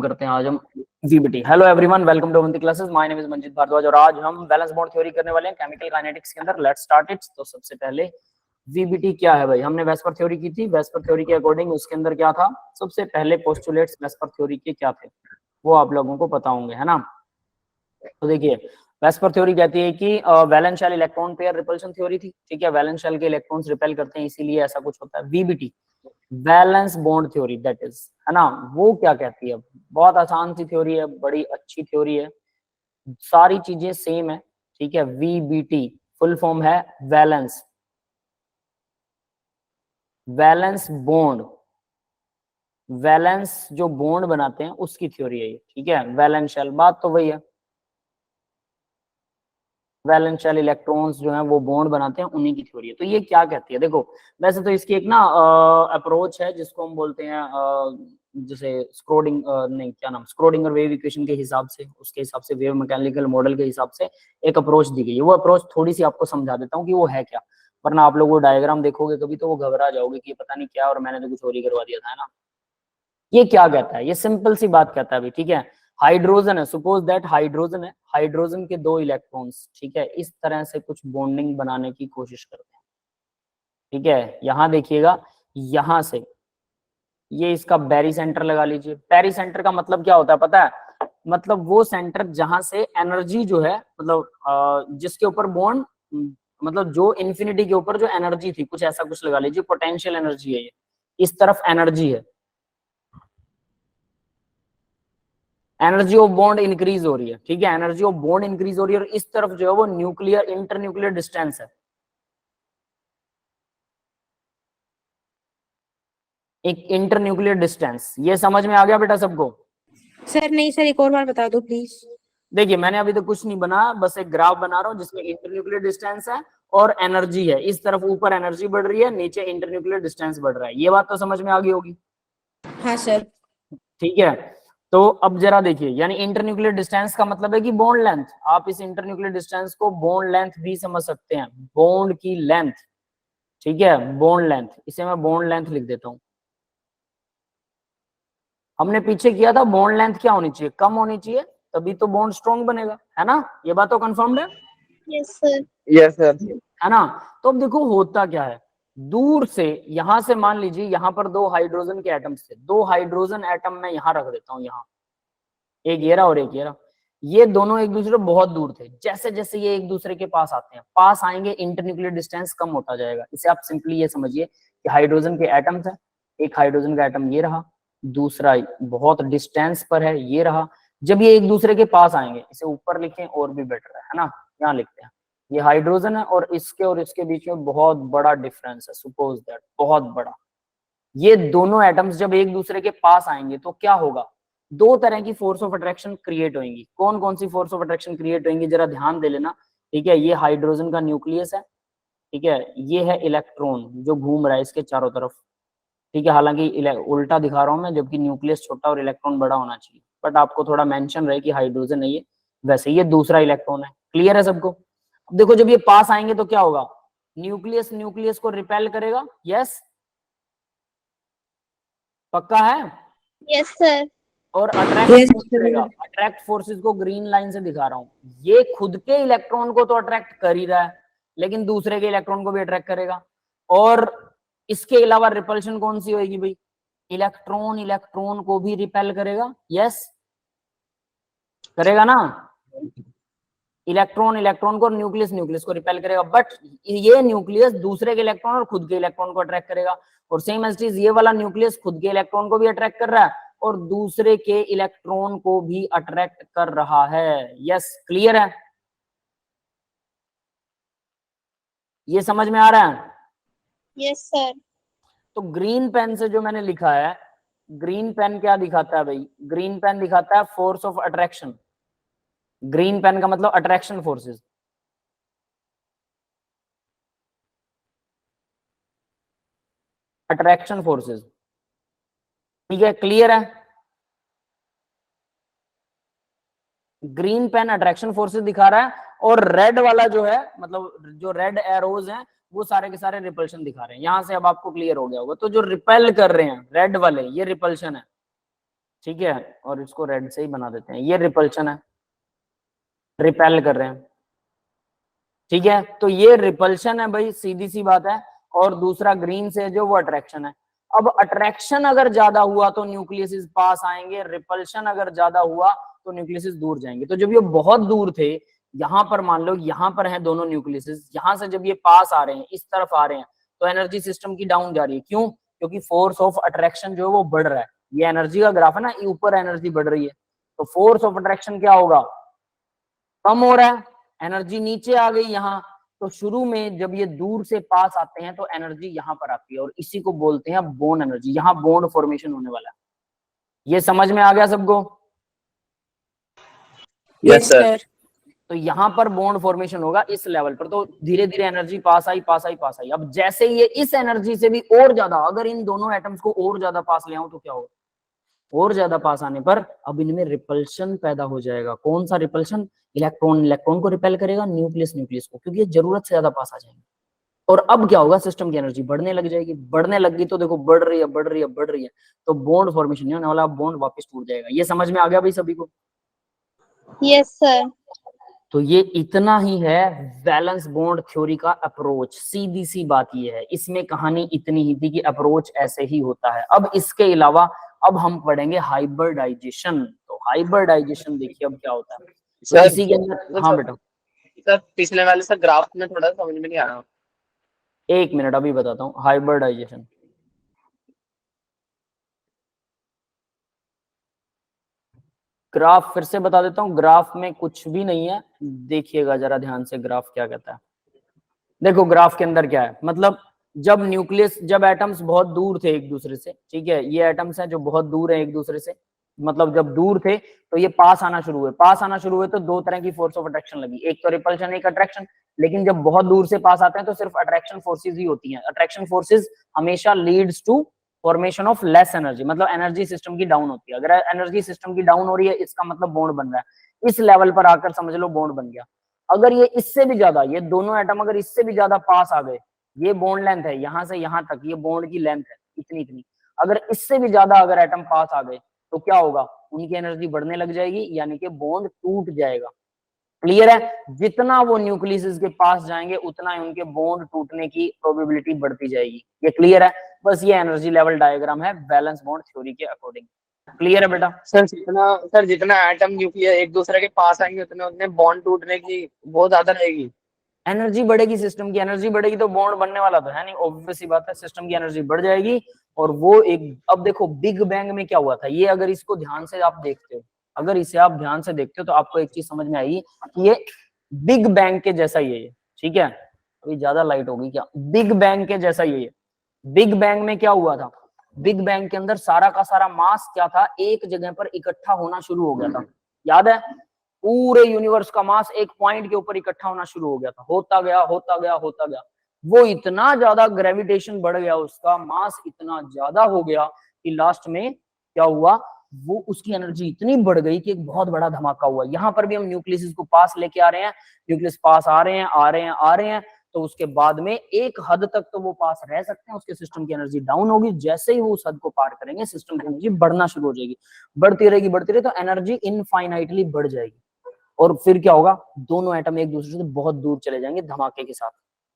करते हैं आज हम VBT. Hello everyone, welcome to Avanti classes. My name is Manjit Bhardwaj और आज हम बैलेंस बॉन्ड थ्योरी करने वाले हैं केमिकल काइनेटिक्स के अंदर। Let's start it. तो सबसे पहले वीबीटी क्या है भाई? हमने वेस्पर थ्योरी की थी। वेस्पर थ्योरी के अकॉर्डिंग उसके अंदर क्या था, सबसे पहले पोस्टुलेट्स वेस्पर थ्योरी के क्या थे वो आप लोगों को पता होंगे, है ना। तो देखिए, वेस्पर थ्योरी कहती है कि valence shell electron pair repulsion theory थी, ठीक है। वैलेंस शेल के इलेक्ट्रॉन्स रिपेल करते हैं, इसीलिए ऐसा कुछ होता है। VBT valence bond theory, that is, है ना, वो क्या कहती है? बहुत आसान सी थ्योरी है, बड़ी अच्छी थ्योरी है, सारी चीजें सेम है, ठीक है। वीबीटी फुल फॉर्म है वैलेंस वैलेंस बॉन्ड, वैलेंस जो बॉन्ड बनाते हैं उसकी थ्योरी है ये, ठीक है। वैलेंस शेल, बात तो वही है, वैलेंस शेल इलेक्ट्रॉन्स जो है वो बॉन्ड बनाते हैं, उन्हीं की थ्योरी है। तो ये क्या कहती है, देखो वैसे तो इसकी एक ना अप्रोच है जिसको हम बोलते हैं जैसे स्क्रोडिंगर वेव इक्वेशन के हिसाब से, उसके हिसाब से वेव मैकेनिकल मॉडल के हिसाब से एक अप्रोच दी गई है। वो अप्रोच थोड़ी सी आपको समझा देता हूँ कि वो है क्या, वरना आप लोग वो डायग्राम देखोगे कभी तो वो घबरा जाओगे कि पता नहीं क्या और मैंने तो कुछ और ही करवा दिया था, है ना। ये क्या कहता है, ये सिंपल सी बात कहता है भाई, ठीक है। हाइड्रोजन है, सपोज दैट हाइड्रोजन है, हाइड्रोजन के दो इलेक्ट्रॉन्स, ठीक है, इस तरह से कुछ बॉन्डिंग बनाने की कोशिश करते हैं, ठीक है। यहां देखिएगा, यहां से ये इसका बैरी सेंटर लगा लीजिए। बैरी सेंटर का मतलब क्या होता है पता है? मतलब वो सेंटर जहां से एनर्जी जो है, मतलब जिसके ऊपर बॉन्ड, मतलब जो इन्फिनिटी के ऊपर जो एनर्जी थी, कुछ ऐसा कुछ लगा लीजिए, पोटेंशियल एनर्जी है ये, इस तरफ एनर्जी है, एनर्जी ऑफ बॉन्ड इंक्रीज हो रही है, ठीक है। एनर्जी ऑफ बॉन्ड इंक्रीज हो रही है और इस तरफ जो है वो न्यूक्लियर इंटर न्यूक्लियर डिस्टेंस है, एक इंटर न्यूक्लियर डिस्टेंस। ये समझ में आ गया बेटा सबको? सर नहीं सर, एक और बार बता दो प्लीज। देखिए, मैंने अभी तो कुछ नहीं बना, बस एक ग्राफ बना रहा हूं जिसमें इंटर न्यूक्लियर डिस्टेंस है और एनर्जी है। इस तरफ ऊपर एनर्जी बढ़ रही है, नीचे इंटर न्यूक्लियर डिस्टेंस बढ़ रहा है। ये बात तो समझ में आ गई होगी, हाँ सर। ठीक है। तो अब जरा देखिए, यानी इंटर न्यूक्लियर डिस्टेंस का मतलब है कि बॉन्ड लेंथ। आप इस इंटर न्यूक्लियर डिस्टेंस को बॉन्ड लेंथ भी समझ सकते हैं, बॉन्ड की लेंथ, ठीक है। बॉन्ड लेंथ, इसे मैं बॉन्ड लेंथ लिख देता हूं। हमने पीछे किया था, बॉन्ड लेंथ क्या होनी चाहिए? कम होनी चाहिए, तभी तो बॉन्ड स्ट्रॉन्ग बनेगा, है ना। ये बात तो कंफर्म्ड है? Yes sir. Yes sir. है ना। तो अब देखो होता क्या है, दूर से, यहां से मान लीजिए यहाँ पर दो हाइड्रोजन के एटम्स थे, दो हाइड्रोजन एटम मैं यहाँ रख देता हूँ, यहाँ एक ये रहा और एक ये रहा। ये दोनों एक दूसरे बहुत दूर थे, जैसे जैसे ये एक दूसरे के पास आते हैं, पास आएंगे, इंटरन्यूक्लियर डिस्टेंस कम होता जाएगा। इसे आप सिंपली ये समझिए कि हाइड्रोजन के एटम्स है, एक हाइड्रोजन का एटम ये रहा, दूसरा बहुत डिस्टेंस पर है ये रहा। जब ये एक दूसरे के पास आएंगे, इसे ऊपर लिखें और भी बेटर है ना, यहाँ लिखते हैं, ये हाइड्रोजन है और इसके बीच में बहुत बड़ा डिफरेंस है, सपोज दैट बहुत बड़ा। ये दोनों एटम्स जब एक दूसरे के पास आएंगे तो क्या होगा, दो तरह की फोर्स ऑफ अट्रैक्शन क्रिएट होंगी। कौन कौन सी फोर्स ऑफ अट्रैक्शन क्रिएट होंगी, जरा ध्यान दे लेना, ठीक है। ये हाइड्रोजन का न्यूक्लियस है, ठीक है, ये है इलेक्ट्रॉन जो घूम रहा है इसके चारों तरफ, ठीक है। हालांकि उल्टा दिखा रहा हूं मैं, जबकि न्यूक्लियस छोटा और इलेक्ट्रॉन बड़ा होना चाहिए, बट आपको थोड़ा मेंशन रहे कि हाइड्रोजन है ये। वैसे ये दूसरा इलेक्ट्रॉन है, क्लियर है सबको? अब देखो, जब ये पास आएंगे तो क्या होगा, न्यूक्लियस न्यूक्लियस को रिपेल करेगा, यस, पक्का है? Yes sir. और अट्रैक्ट करेगा, अट्रैक्ट फोर्सेस को ग्रीन लाइन से दिखा रहा हूं। ये खुद के इलेक्ट्रॉन को तो अट्रैक्ट कर ही रहा है, लेकिन दूसरे के इलेक्ट्रॉन को भी अट्रैक्ट करेगा। और इसके अलावा रिपल्शन कौन सी होगी भाई, इलेक्ट्रॉन इलेक्ट्रॉन को भी रिपेल करेगा, यस करेगा ना। इलेक्ट्रॉन इलेक्ट्रॉन को, न्यूक्लियस न्यूक्लियस को रिपेल करेगा, बट ये न्यूक्लियस दूसरे के इलेक्ट्रॉन और खुद के इलेक्ट्रॉन को अट्रैक्ट करेगा। और सेम एज इट इज, ये वाला न्यूक्लियस खुद के इलेक्ट्रॉन को भी अट्रैक्ट कर रहा है और दूसरे के इलेक्ट्रॉन को भी अट्रैक्ट कर रहा है, यस क्लियर है? ये समझ में आ रहा है? Yes sir. तो ग्रीन पेन से जो मैंने लिखा है, ग्रीन पेन क्या दिखाता है भाई, ग्रीन पेन दिखाता है force of attraction. Green pen का मतलब अट्रैक्शन फोर्सेस, अट्रैक्शन फोर्सेस, ठीक है, क्लियर है? ग्रीन पेन अट्रैक्शन फोर्सेस दिखा रहा है और रेड वाला जो है, मतलब जो रेड एरोज हैं, वो सारे के सारे रिपल्शन दिखा रहे हैं। यहां से अब आपको क्लियर हो गया होगा। तो जो रिपेल कर रहे हैं रेड वाले, ये रिपल्शन है, ठीक है, और इसको रेड से ही बना देते हैं। ये रिपल्शन है, रिपेल कर रहे हैं, ठीक है। तो ये रिपल्शन है भाई, सीधी सी बात है। और दूसरा ग्रीन से जो वो अट्रैक्शन है। अब अट्रैक्शन अगर ज्यादा हुआ तो न्यूक्लियस पास आएंगे, रिपल्शन अगर ज्यादा हुआ तो न्यूक्लियस दूर जाएंगे। तो जब ये बहुत दूर थे, यहां पर मान लो यहां पर है दोनों न्यूक्लियस, यहां से जब ये पास आ रहे हैं, इस तरफ आ रहे हैं, तो एनर्जी सिस्टम की डाउन जा रही है। क्यों? क्योंकि फोर्स ऑफ अट्रैक्शन जो है वो बढ़ रहा है। ये एनर्जी का ग्राफ है ना, ऊपर एनर्जी बढ़ रही है, तो फोर्स ऑफ अट्रैक्शन क्या होगा? कम हो रहा है, एनर्जी नीचे आ गई यहाँ। तो शुरू में जब ये दूर से पास आते हैं तो एनर्जी यहाँ पर आती है, और इसी को बोलते हैं बॉन्ड एनर्जी। यहाँ बॉन्ड फॉर्मेशन होने वाला है। ये समझ में आ गया सबको? Yes sir. तो यहाँ पर बॉन्ड फॉर्मेशन होगा इस लेवल पर। तो धीरे धीरे एनर्जी पास आई, पास आई, पास आई। अब जैसे ये इस एनर्जी से भी और ज्यादा, अगर इन दोनों एटम्स को और ज्यादा पास ले आऊं तो क्या होगा? और ज्यादा पास आने पर अब इनमें रिपल्शन पैदा हो जाएगा। कौन सा रिपल्शन? इलेक्ट्रॉन इलेक्ट्रॉन को रिपेल करेगा, न्यूक्लियस न्यूक्लियस को, क्योंकि ये जरूरत से ज्यादा पास आ जाएंगे। और अब क्या होगा? सिस्टम की एनर्जी बढ़ने लग जाएगी। बढ़ने लगी तो देखो बढ़ रही है, बढ़ रही है, बढ़ रही है, तो बॉन्ड फॉर्मेशन नहीं होने वाला, बॉन्ड वापस टूट जाएगा। ये समझ में आ गया भाई सभी को? Yes sir. तो ये इतना ही है वैलेंस बॉन्ड थ्योरी का अप्रोच। सीधी सी बात ये है, इसमें कहानी इतनी ही थी कि अप्रोच ऐसे ही होता है। अब इसके अलावा अब हम पढ़ेंगे हाइब्रिडाइजेशन। तो हाइब्रिडाइजेशन देखिए अब क्या होता है। तो इसी के अंदर, हाँ बेटा सर पिछले वाले सर ग्राफ में थोड़ा समझ में नहीं आ रहा। एक मिनट अभी बताता हूँ। हाइब्रिडाइजेशन, ग्राफ फिर से बता देता हूँ। ग्राफ में कुछ भी नहीं है, देखिएगा जरा ध्यान से ग्राफ क्या कहता है। देखो ग्राफ के अंदर क्या है, मतलब जब न्यूक्लियस, जब एटम्स बहुत दूर थे एक दूसरे से, ठीक है, ये एटम्स हैं जो बहुत दूर हैं एक दूसरे से, मतलब जब दूर थे तो ये पास आना शुरू हुए। पास आना शुरू हुए तो दो तरह की फोर्स ऑफ अट्रैक्शन लगी, एक तो रिपल्शन, एक अट्रैक्शन। लेकिन जब बहुत दूर से पास आते हैं तो सिर्फ अट्रैक्शन फोर्सेज ही होती हैं। अट्रैक्शन फोर्सेज हमेशा leads to formation of less energy, मतलब एनर्जी सिस्टम की डाउन होती है। अगर एनर्जी सिस्टम की डाउन हो रही है, इसका मतलब बॉन्ड बन रहा है। इस लेवल पर आकर समझ लो बॉन्ड बन गया। अगर ये इससे भी ज्यादा, ये दोनों एटम अगर इससे भी ज्यादा पास आ गए, ये बॉन्ड लेंथ है यहां से यहां तक, ये बॉन्ड की लेंथ है इतनी इतनी, अगर इससे भी ज्यादा अगर एटम पास आ गए तो क्या होगा? उनकी एनर्जी बढ़ने लग जाएगी, यानी कि बॉन्ड टूट जाएगा। क्लियर है? जितना वो न्यूक्लियस के पास जाएंगे उतना ही उनके बॉन्ड टूटने की प्रोबेबिलिटी बढ़ती जाएगी। ये क्लियर है? बस ये एनर्जी लेवल डायग्राम है वैलेंस बॉन्ड थ्योरी के अकॉर्डिंग। क्लियर है बेटा? सर जितना एटम न्यूक्लियर एक दूसरे के पास आएंगे उतने उतने बॉन्ड टूटने की बहुत ज्यादा रहेगी। एनर्जी बढ़ेगी, सिस्टम की एनर्जी बढ़ेगी तो बॉन्ड बनने वाला तो है नहीं, ऑब्वियस सी बात है। सिस्टम की एनर्जी बढ़ जाएगी और वो एक, अब देखो बिग बैंग में क्या हुआ था, ये अगर इसको ध्यान से आप देखते हो, अगर इसे आप ध्यान से देखते हो तो आपको एक चीज समझ में आएगी कि ये बिग बैंग के जैसा ही है। ठीक है, अभी ज्यादा लाइट होगी क्या? बिग बैंग के जैसा ही है। बिग बैंग में क्या हुआ था? बिग बैंग के अंदर सारा का सारा मास क्या था? एक जगह पर इकट्ठा होना शुरू हो गया था। याद है? पूरे यूनिवर्स का मास एक पॉइंट के ऊपर इकट्ठा होना शुरू हो गया था। होता गया, होता गया, होता गया। वो इतना ज्यादा ग्रेविटेशन बढ़ गया, उसका मास इतना ज्यादा हो गया कि लास्ट में क्या हुआ? वो उसकी एनर्जी इतनी बढ़ गई कि एक बहुत बड़ा धमाका हुआ। यहाँ पर भी हम न्यूक्लियस को पास लेके आ रहे हैं, न्यूक्लियस पास आ रहे हैं, आ रहे हैं, आ रहे हैं। तो उसके बाद में एक हद तक तो वो पास रह सकते हैं, उसके सिस्टम की एनर्जी डाउन होगी। जैसे ही वो उस हद को पार करेंगे, सिस्टम की एनर्जी बढ़ना शुरू हो जाएगी। बढ़ती रहेगी, बढ़ती रहेगी, तो एनर्जी इनफाइनाइटली बढ़ जाएगी। और फिर क्या होगा? दोनों एटम एक दूसरे से बहुत दूर चले जाएंगे धमाके के साथ,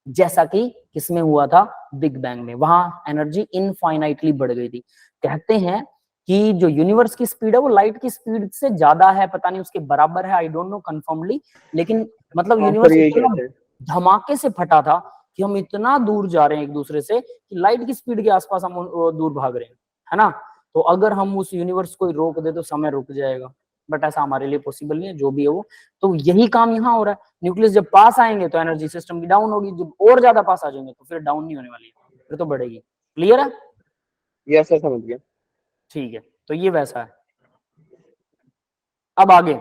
जैसा कि किसमें हुआ था? बिग बैंग में। वहां एनर्जी इनफाइनाइटली बढ़ गई थी। कहते हैं कि जो यूनिवर्स की स्पीड है वो लाइट की स्पीड से ज्यादा है, पता नहीं उसके बराबर है, आई डोंट नो कंफर्मली, लेकिन मतलब यूनिवर्स इतना धमाके से फटा था कि हम इतना दूर जा रहे हैं एक दूसरे से कि लाइट की स्पीड के आसपास हम दूर भाग रहे हैं, है ना? तो अगर हम उस यूनिवर्स को रोक दे तो समय रुक जाएगा, बट ऐसा हमारे लिए पॉसिबल नहीं है, जो भी है वो। तो यही काम यहाँ हो रहा है। न्यूक्लियस जब पास आएंगे तो एनर्जी सिस्टम की डाउन होगी, जब और ज्यादा पास आ जाएंगे तो फिर डाउन नहीं होने वाली है, फिर तो बढ़ेगी। क्लियर है? यस सर, समझ गया। ठीक है, तो ये वैसा है। अब आगे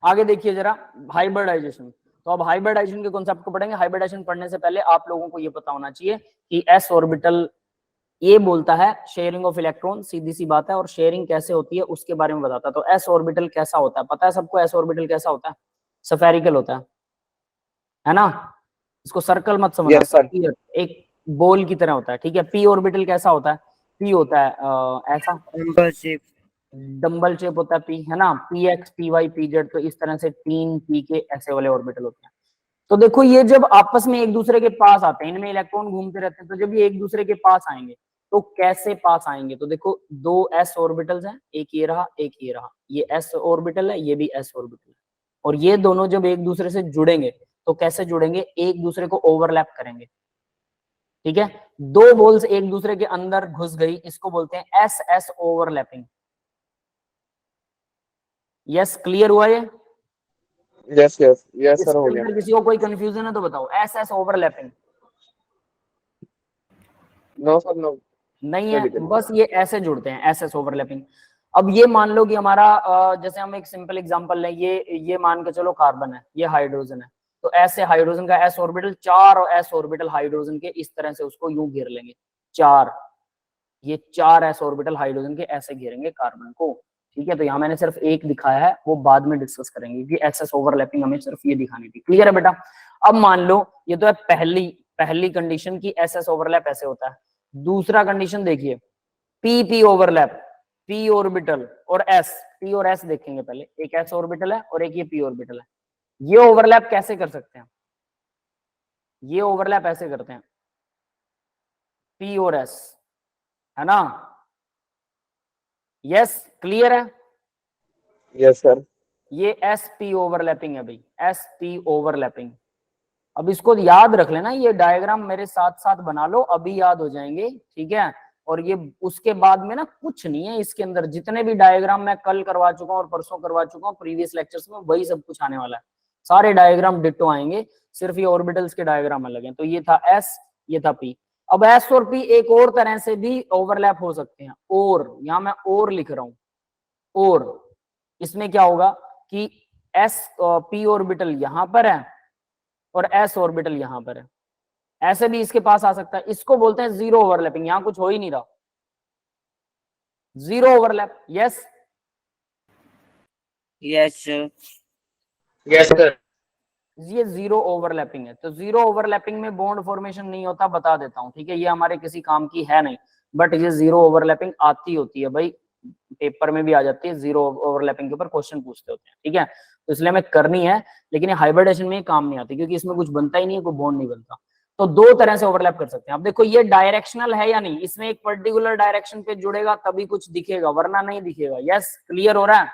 आगे देखिए जरा, हाइब्रिडाइजेशन। तो अब हाइब्रिडाइजेशन के कॉन्सेप्ट को पढ़ेंगे। हाइब्रिडाइजेशन पढ़ने से पहले आप लोगों को ये पता होना चाहिए कि एस ऑर्बिटल ये बोलता है शेयरिंग ऑफ इलेक्ट्रॉन, सीधी सी बात है। और शेयरिंग कैसे होती है उसके बारे में बताता है। तो एस ऑर्बिटल कैसा होता है पता है सबको? एस ऑर्बिटल कैसा होता है? स्फेरिकल होता है ना? इसको सर्कल मत समझना, Yes, sir. एक बॉल की तरह होता है। ठीक है। पी ऑर्बिटल कैसा होता है? पी होता है ऐसा, डंबल शेप होता है पी, है ना, p x p y p z, तो इस तरह से 3 पी के ऐसे वाले ऑर्बिटल होते हैं। तो देखो ये जब आपस में एक दूसरे के पास आते हैं, इनमें इलेक्ट्रॉन घूमते रहते हैं, तो जब ये एक दूसरे के पास आएंगे तो कैसे पास आएंगे, तो देखो दो एस ऑर्बिटल्स हैं, एक ये रहा एक ये रहा, ये एस ऑर्बिटल है ये भी एस ऑर्बिटल है, और ये दोनों जब एक दूसरे से जुड़ेंगे तो कैसे जुड़ेंगे, एक दूसरे को ओवरलैप करेंगे। ठीक है, दो बॉल्स एक दूसरे के अंदर घुस गई, इसको बोलते हैं S s overlapping. Yes, clear हुआ ये? यस यस यस सर, हो इसके गया। अंदर किसी को कोई कंफ्यूजन है तो बताओ, s s overlapping? No sir no. नहीं है, बस ये ऐसे जुड़ते हैं, एस एस ओवरलैपिंग। अब ये मान लो कि हमारा जैसे हम एक सिंपल एग्जांपल लें, ये मान के चलो कार्बन है, ये हाइड्रोजन है, तो ऐसे हाइड्रोजन का एस ऑर्बिटल, चार एस ऑर्बिटल हाइड्रोजन के इस तरह से उसको यूं घेर लेंगे, चार, ये चार एस ऑर्बिटल हाइड्रोजन के ऐसे घेरेंगे कार्बन को। ठीक है, तो यहाँ मैंने सिर्फ एक दिखाया है, वो बाद में डिस्कस करेंगे कि एस एस ओवरलैपिंग हमें सिर्फ ये दिखानी थी। क्लियर है बेटा? अब मान लो ये तो है पहली कंडीशन की एस एस ओवरलैप ऐसे होता है। दूसरा कंडीशन देखिए, P P overlap, P orbital और एस, पी और एस देखेंगे पहले, एक एस ऑर्बिटल है और एक ये पी ऑर्बिटल है। ये ओवरलैप कैसे कर सकते हैं, ये ओवरलैप ऐसे करते हैं, पी और एस, है ना? यस, क्लियर है? Yes sir. ये एस पी ओवरलैपिंग है भाई, एस पी ओवरलैपिंग। अब इसको याद रख लेना, ये डायग्राम मेरे साथ साथ बना लो, अभी याद हो जाएंगे। ठीक है, और ये उसके बाद में ना कुछ नहीं है इसके अंदर, जितने भी डायग्राम मैं कल करवा चुका हूँ और परसों करवा चुका हूँ प्रीवियस लेक्चर्स में, वही सब कुछ आने वाला है, सारे डायग्राम डिट्टो आएंगे, सिर्फ ये ऑर्बिटल्स के डायग्राम अलग हैं। तो ये था एस, ये था पी। अब एस और पी एक और तरह से भी ओवरलैप हो सकते हैं, और यहां मैं और लिख रहा हूं, और इसमें क्या होगा कि एस पी ऑर्बिटल यहां पर है और एस ऑर्बिटल यहां पर है, ऐसे भी इसके पास आ सकता है, इसको बोलते हैं जीरो ओवरलैपिंग। यहां कुछ हो ही नहीं रहा, zero overlap. Yes yes sir. Yes sir. ये जीरो ओवरलैपिंग है। तो जीरो ओवरलैपिंग में बॉन्ड फॉर्मेशन नहीं होता, बता देता हूं, ठीक है, ये हमारे किसी काम की है नहीं, बट ये जीरो ओवरलैपिंग आती होती है भाई, पेपर में भी आ जाती है, जीरो ओवरलैपिंग के ऊपर क्वेश्चन पूछते होते हैं। ठीक है, तो इसलिए हमें करनी है, लेकिन ये हाइब्रिडेशन में काम नहीं आती, क्योंकि इसमें कुछ बनता ही नहीं है, कोई बॉन्ड नहीं बनता। तो दो तरह से ओवरलैप कर सकते हैं। अब देखो ये डायरेक्शनल है या नहीं, इसमें एक पर्टिकुलर डायरेक्शन पे जुड़ेगा तभी कुछ दिखेगा, वरना नहीं दिखेगा। यस, क्लियर हो रहा है?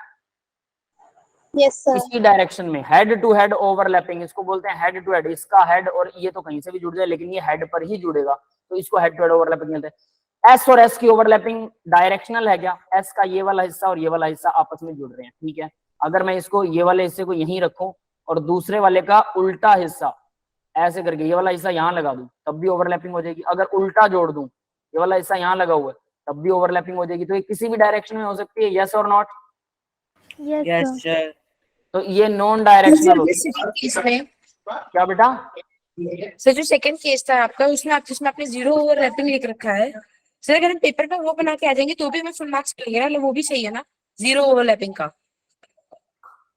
Yes sir. इसी डायरेक्शन में हेड टू हेड ओवरलैपिंग, इसको बोलते हैं हेड टू हेड। इसका हेड और ये तो कहीं से भी जुड़ जाए, लेकिन ये हेड पर ही जुड़ेगा, तो इसको हेड टू हेड ओवरलैपिंग कहते हैं। एस और एस की ओवरलैपिंग डायरेक्शनल है क्या? एस का ये वाला हिस्सा और ये वाला हिस्सा आपस में जुड़ रहे हैं। ठीक है, अगर मैं इसको ये वाले हिस्से को यहीं रखूं और दूसरे वाले का उल्टा हिस्सा ऐसे करके ये वाला हिस्सा यहाँ लगा दूं, तब भी ओवरलैपिंग हो जाएगी। अगर उल्टा जोड़ दूं, ये वाला हिस्सा यहाँ लगा हुआ है, तब भी ओवरलैपिंग हो जाएगी। तो ये किसी भी डायरेक्शन में हो सकती है। यस और नॉट? Yes sir. तो ये नॉन डायरेक्शनल होती है। केस में क्या बेटा? सर जो सेकंड केस था आपका, उसमें आप जिसमें आपने जीरो ओवरलैपिंग लिख रखा है सर, अगर हम पेपर पे वो बना के आ जाएंगे तो भी हमें फुल मार्क्स मिलेंगे ना, वो भी सही है ना जीरो ओवरलैपिंग का?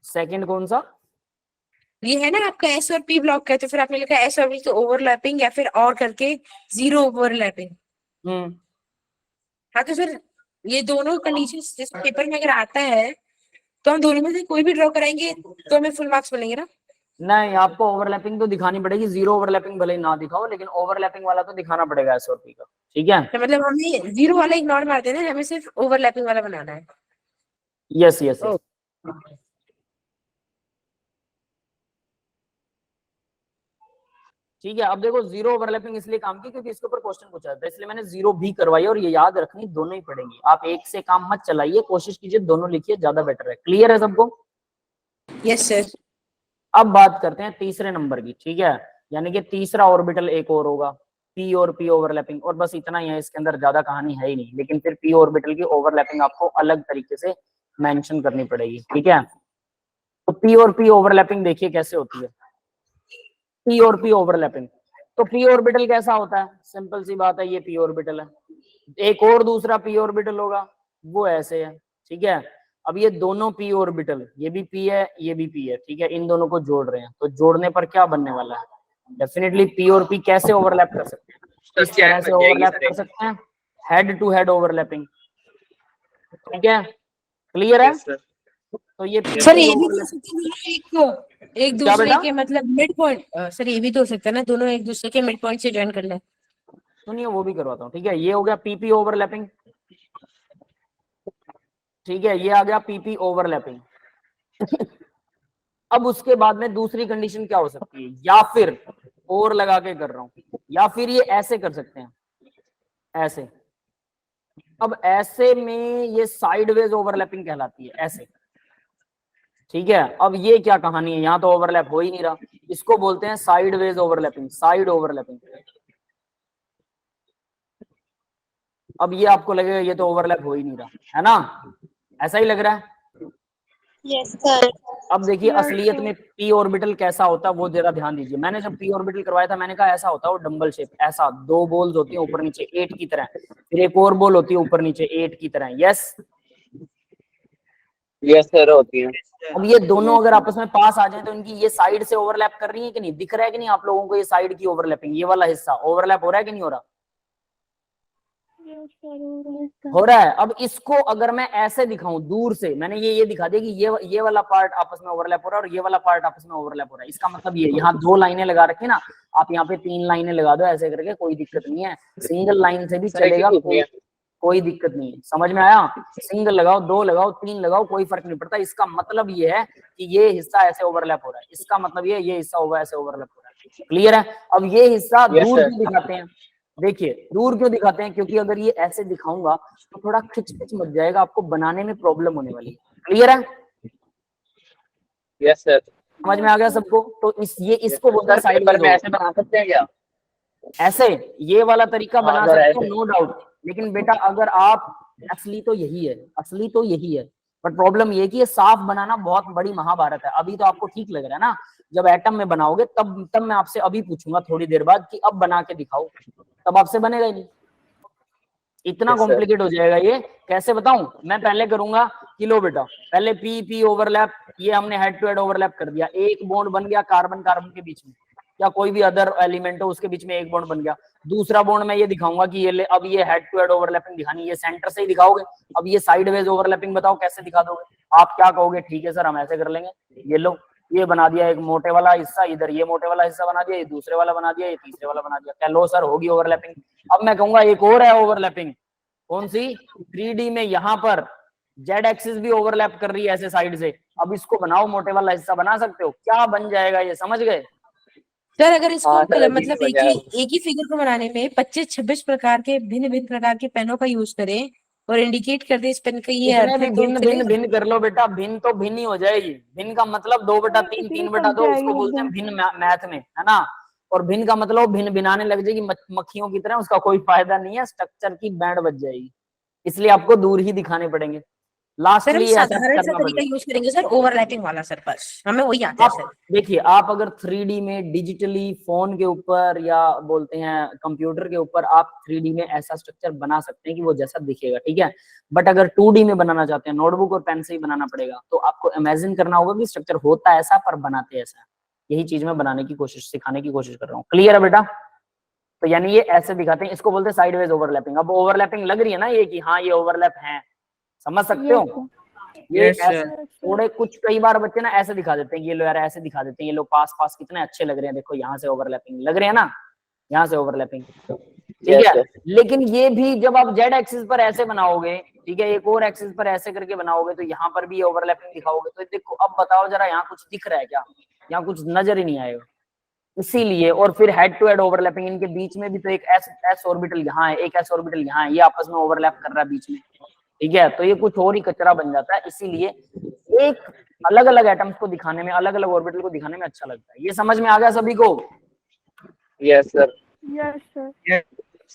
सेकंड कौन सा? ये है ना आपका एस और पी ब्लॉक का, तो फिर आपने लिखा एस और पी तो ओवरलैपिंग या फिर और करके जीरो ओवरलैपिंग। हाँ तो सर ये दोनों कंडीशन जिस पेपर में अगर आता है तो हम दोनों में से कोई भी ड्रॉ कराएंगे तो हमें फुल मार्क्स मिलेंगे ना? नहीं, आपको ओवरलैपिंग तो दिखानी पड़ेगी, जीरो ओवरलैपिंग भले ही ना दिखाओ, लेकिन ओवरलैपिंग वाला तो दिखाना पड़ेगा एस और पी का। ठीक है, तो मतलब हमें जीरो वाला इग्नोर मार देना है, हमें सिर्फ ओवरलैपिंग वाला बनाना है। Yes yes yes. ठीक है, अब देखो जीरो ओवरलैपिंग इसलिए काम की क्योंकि इसके ऊपर क्वेश्चन पूछा था, इसलिए मैंने जीरो भी करवाई, और ये याद रखनी दोनों ही पड़ेंगी। आप एक से काम मत चलाइए, कोशिश कीजिए दोनों लिखिए, ज्यादा बेटर है। क्लियर है सबको? Yes sir. अब बात करते हैं तीसरे नंबर की। ठीक है, यानी कि तीसरा ऑर्बिटल एक और होगा, पी और पी ओवरलैपिंग, और बस इतना ही है, इसके अंदर ज्यादा कहानी है ही नहीं। लेकिन फिर पी ऑर्बिटल की ओवरलैपिंग आपको अलग तरीके से मेंशन करनी पड़ेगी। ठीक है, तो पी और पी ओवरलैपिंग देखिए कैसे होती है, पी और पी ओवरलैपिंग। तो पी ऑर्बिटल कैसा होता है? सिंपल सी बात है, ये पी ऑर्बिटल है, एक और दूसरा पी ऑर्बिटल होगा, वो ऐसे है। ठीक है, अब ये दोनों पी ऑर्बिटल, ये भी पी है ये भी पी है, ठीक है, इन दोनों को जोड़ रहे हैं, तो जोड़ने पर क्या बनने वाला है? डेफिनेटली पी और पी कैसे ओवरलैप कर सकते हैं? इस तरह से ओवरलैप कर सकते हैं, हेड टू हेड ओवरलैपिंग। ठीक है, क्लियर है? Yes, sir. तो ये सर PP ये भी overlap- तो सकते हैं दोनों एक क्या दूसरे बेटा? के मतलब मिड पॉइंट, सर ये भी तो हो सकता है ना दोनों एक दूसरे के मिड पॉइंट से ज्वाइन कर ले। सुनिए वो भी करवाता हूँ, ठीक है। ये हो गया PP ओवरलैपिंग, ठीक है, ये आ गया PP ओवरलैपिंग। अब उसके बाद में दूसरी कंडीशन क्या हो सकती है, या फिर और लगा के कर रहा हूं, या फिर ये ऐसे कर सकते हैं, ऐसे। अब ऐसे में ये साइडवेज ओवरलैपिंग कहलाती है, ऐसे, ठीक है। अब ये क्या कहानी है, यहां तो ओवरलैप हो ही नहीं रहा, इसको बोलते हैं साइडवेज ओवरलैपिंग, साइड ओवरलैपिंग। अब ये आपको लगेगा ये तो ओवरलैप हो ही नहीं रहा है ना, ऐसा ही लग रहा है। Yes, sir. अब देखिए असलियत में पी ऑर्बिटल कैसा होता है वो जरा ध्यान दीजिए। मैंने जब पी ऑर्बिटल करवाया था मैंने कहा ऐसा होता है वो डंबल शेप, ऐसा दो बॉल्स होती हैं ऊपर नीचे 8 की तरह, फिर एक और बॉल होती है ऊपर नीचे 8 की तरह। यस, Yes, sir, होती है। अब ये दोनों अगर आपस में पास आ जाए तो इनकी ये साइड से ओवरलैप कर रही है कि नहीं, दिख रहा है कि नहीं आप लोगों को ये साइड की ओवरलैपिंग, ये वाला हिस्सा ओवरलैप हो रहा है कि नहीं हो रहा? Yes, sir. Yes, sir. हो रहा है। अब इसको अगर मैं ऐसे दिखाऊं दूर से, मैंने ये दिखा दिया कि ये वाला पार्ट आपस में ओवरलैप हो रहा है और ये वाला पार्ट आपस में ओवरलैप हो रहा है। इसका मतलब ये यहाँ 2 लाइनें लगा रखी ना, आप यहाँ पे 3 लाइनें लगा दो ऐसे करके, कोई दिक्कत नहीं है, सिंगल लाइन से भी सर, एक ही चलेगा, चीज है। कोई दिक्कत नहीं है। समझ में आया? सिंगल लगाओ, 2 लगाओ, 3 लगाओ, कोई फर्क नहीं पड़ता। इसका मतलब ये है कि ये हिस्सा ऐसे ओवरलैप हो रहा है, इसका मतलब ये हिस्सा होगा ऐसे ओवरलैप हो रहा है। क्लियर है? अब ये हिस्सा Yes, दूर sir. क्यों दिखाते हैं, देखिए दूर क्यों दिखाते हैं, क्योंकि अगर ये ऐसे दिखाऊंगा तो थोड़ा खिंच खिंच मच जाएगा, आपको बनाने में प्रॉब्लम होने वाली है। क्लियर है? Yes, sir. समझ में आ गया सबको? तो इसको बोलता है सर, पेपर में साइड। ऐसे बना सकते हैं क्या? ऐसे ये वाला तरीका हाँ, बना सर, सकते हो, ऐसे। No doubt. लेकिन बेटा अगर आप, असली तो यही है, असली तो यही है, बट प्रॉब्लम ये है कि ये साफ बनाना बहुत बड़ी महाभारत है। अभी तो आपको ठीक लग रहा है ना, जब एटम में बनाओगे तब मैं आपसे अभी पूछूंगा थोड़ी देर बाद कि अब बना के दिखाओ, तब आपसे बनेगा ही नहीं। इतना Yes, sir. कॉम्प्लिकेट हो जाएगा ये, कैसे बताऊं? मैं पहले करूंगा कि लो बेटा, पहले पी ओवरलैप, ये हमने हेड टू हेड ओवरलैप कर दिया, एक बॉन्ड बन गया कार्बन कार्बन के बीच में, या कोई भी अदर एलिमेंट हो उसके बीच में एक बॉन्ड बन गया। दूसरा बॉन्ड मैं ये दिखाऊंगा कि ये अब ये हेड टू हेड ओवरलैपिंग दिखानी, ये सेंटर से ही दिखाओगे। अब ये साइडवेज ओवरलैपिंग बताओ कैसे दिखा दोगे? आप क्या कहोगे, ठीक है सर हम ऐसे कर लेंगे, ये लो ये बना दिया एक मोटे वाला हिस्सा, इधर ये मोटे वाला हिस्सा बना दिया, ये दूसरे वाला बना दिया, ये तीसरे वाला बना दिया, क्या लो सर होगी ओवरलैपिंग। अब मैं कहूंगा एक और है ओवरलैपिंग, कौन सी? 3D में यहाँ पर जेड एक्सिस भी ओवरलैप कर रही है ऐसे साइड से, अब इसको बनाओ, मोटे वाला हिस्सा बना सकते हो, क्या बन जाएगा ये, समझ गए? सर अगर इसको हाँ, सर, मतलब अजीब हो एक ही फिगर को बनाने में 25-26 प्रकार के भिन्न भिन्न प्रकार के पेनों का यूज करें और इंडिकेट कर दे इस पेन का ये इसमें अर्थ भी है तो भिन्न भिन्न चलेगा? भिन्न कर लो बेटा, भिन्न तो भिन्न ही हो जाएगी। भिन्न का मतलब 2/3 3/2 उसको बोलते हैं भिन्न मैथ में, है ना। और भिन्न का मतलब भिन्न भिनाने लग जाएगी मक्खियों की तरह, उसका कोई फायदा नहीं है, स्ट्रक्चर की बैंड बच जाएगी, इसलिए आपको दूर ही दिखाने पड़ेंगे, सर हम लास्टली ऐसा साधारण सा करना तरीका पड़ेगा। यूज करेंगे सर, ओवरलैपिंग वाला सर, बस हमें वही आता है आप सर। देखिए, आप अगर 3D में डिजिटली फोन के ऊपर या बोलते हैं कंप्यूटर के ऊपर आप 3D में ऐसा स्ट्रक्चर बना सकते हैं कि वो जैसा दिखेगा, ठीक है। बट अगर 2D में बनाना चाहते हैं, नोटबुक और पेन से ही बनाना पड़ेगा, तो आपको इमेजिन करना होगा कि स्ट्रक्चर होता है ऐसा पर बनाते ऐसा। यही चीज मैं बनाने की कोशिश, सिखाने की कोशिश कर रहा हूँ। क्लियर है बेटा? तो यानी ये ऐसे दिखाते हैं, इसको बोलते हैं साइडवेज ओवरलैपिंग। अब ओवरलैपिंग लग रही है ना ये कि हाँ ये ओवरलैप है, समझ सकते हो? ये Yes, sir. ऐसे थोड़े कुछ कई बार बच्चे ना ऐसे दिखा देते हैं, ये लो यार ऐसे दिखा देते हैं, ये लो पास पास कितने अच्छे लग रहे हैं, देखो यहाँ से ओवरलैपिंग लग रहे हैं ना, यहाँ से ओवरलैपिंग, ठीक Yes, है। sir. लेकिन ये भी जब आप जेड एक्सिस पर ऐसे बनाओगे, ठीक है, एक और एक्सिस पर ऐसे करके बनाओगे तो यहाँ पर भी ओवरलैपिंग दिखाओगे, तो देखो अब बताओ जरा यहाँ कुछ दिख रहा है क्या? यहाँ कुछ नजर ही नहीं आएगा। इसीलिए, और फिर हेड टू हेड ओवरलैपिंग, इनके बीच में भी तो एक एस ऑर्बिटल यहाँ है, एक एस ऑर्बिटल यहाँ है, ये आपस में ओवरलैप कर रहा है बीच में, ठीक है। तो ये कुछ और ही कचरा बन जाता है, इसीलिए एक अलग अलग एटम्स को दिखाने में, अलग अलग ऑर्बिटल को दिखाने में अच्छा लगता है। ये समझ में आ गया सभी को? Yes, sir. Yes, sir.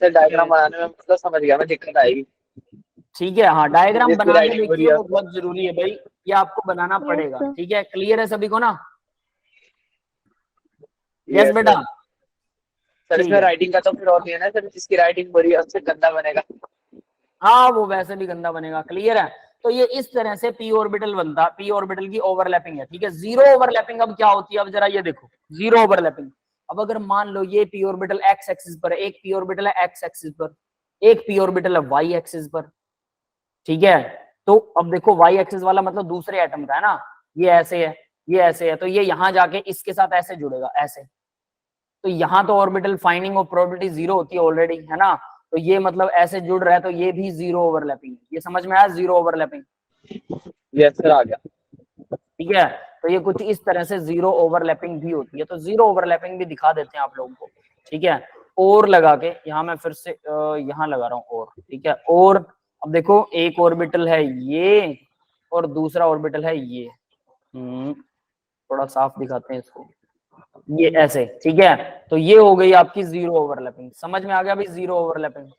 Sir, diagram बनाने में मतलब समझ गया मैं, दिक्कत आएगी। ठीक है, हाँ डायग्राम जिसकी बना के writing बुरी देखिए, है वो बहुत जरूरी है भाई, ये आपको बनाना Yes, पड़ेगा, sir. ठीक है। क्लियर है सभी को ना? Yes, यस बेटा, sir. सर, ठीक इसमें है। राइटिंग का तो फिर और नहीं है ना सर, जिसकी राइटिंग बुरी है उससे गंदा बनेगा। हाँ वो वैसे भी गंदा बनेगा। क्लियर है? तो ये इस तरह से पी ऑर्बिटल बनता है, पी ऑर्बिटल की ओवरलैपिंग है, ठीक है। जीरो ओवरलैपिंग अब क्या होती है, अब जरा ये देखो, जीरो ओवरलैपिंग। अब अगर मान लो ये पी ऑर्बिटल एक्स एक्सिस पर है, एक पी ऑर्बिटल है एक्स एक्सिस पर, एक पी ऑर्बिटल है वाई एक्सिस पर, ठीक है। तो अब देखो वाई एक्सिस वाला मतलब दूसरे एटम का है ना, ये ऐसे है, ये ऐसे है, तो ये यहां जाके इसके साथ ऐसे जुड़ेगा ऐसे, तो यहाँ तो ऑर्बिटल फाइंडिंग ऑफ प्रोबेबिलिटी 0 होती है ऑलरेडी, है ना, तो ये मतलब ऐसे जुड़ रहा है, तो ये भी 0 ओवरलैपिंग, ये समझ में आया 0 ओवरलैपिंग। यस सर, आ गया। ठीक है, तो ये कुछ इस तरह से 0 ओवरलैपिंग भी होती है, तो 0 ओवरलैपिंग भी दिखा देते हैं आप लोगों को। ठीक है, और लगा के यहाँ मैं फिर से यहाँ लगा रहा हूँ और, ठीक है, और अब देखो एक ऑर्बिटल है ये और दूसरा ऑर्बिटल है ये, थोड़ा साफ दिखाते हैं इसको, ये ऐसे, ठीक है, तो ये हो गई आपकी 0 ओवरलैपिंग। समझ में आ गया भाई 0 ओवरलैपिंग,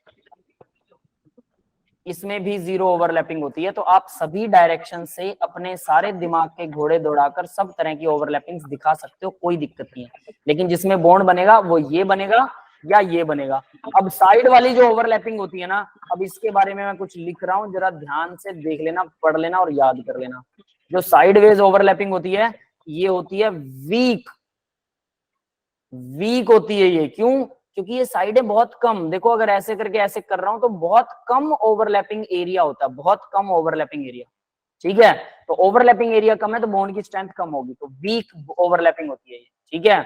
इसमें भी 0 ओवरलैपिंग होती है। तो आप सभी डायरेक्शन से अपने सारे दिमाग के घोड़े दौड़ाकर सब तरह की ओवरलैपिंग्स दिखा सकते हो, कोई दिक्कत नहीं है, लेकिन जिसमें बॉन्ड बनेगा वो ये बनेगा या ये बनेगा। अब साइड वाली जो ओवरलैपिंग होती है ना, अब इसके बारे में मैं कुछ लिख रहा हूं, जरा ध्यान से देख लेना, पढ़ लेना और याद कर लेना। जो साइडवेज ओवरलैपिंग होती है ये होती है वीक, वीक होती है ये, क्यों? क्योंकि ये साइडें बहुत कम, देखो अगर ऐसे करके ऐसे कर रहा हूं तो बहुत कम ओवरलैपिंग एरिया होता है, बहुत कम ओवरलैपिंग एरिया। ठीक है, तो ओवरलैपिंग एरिया कम है तो बॉन्ड की स्ट्रेंथ कम होगी, तो वीक ओवरलैपिंग होती है ये। ठीक है,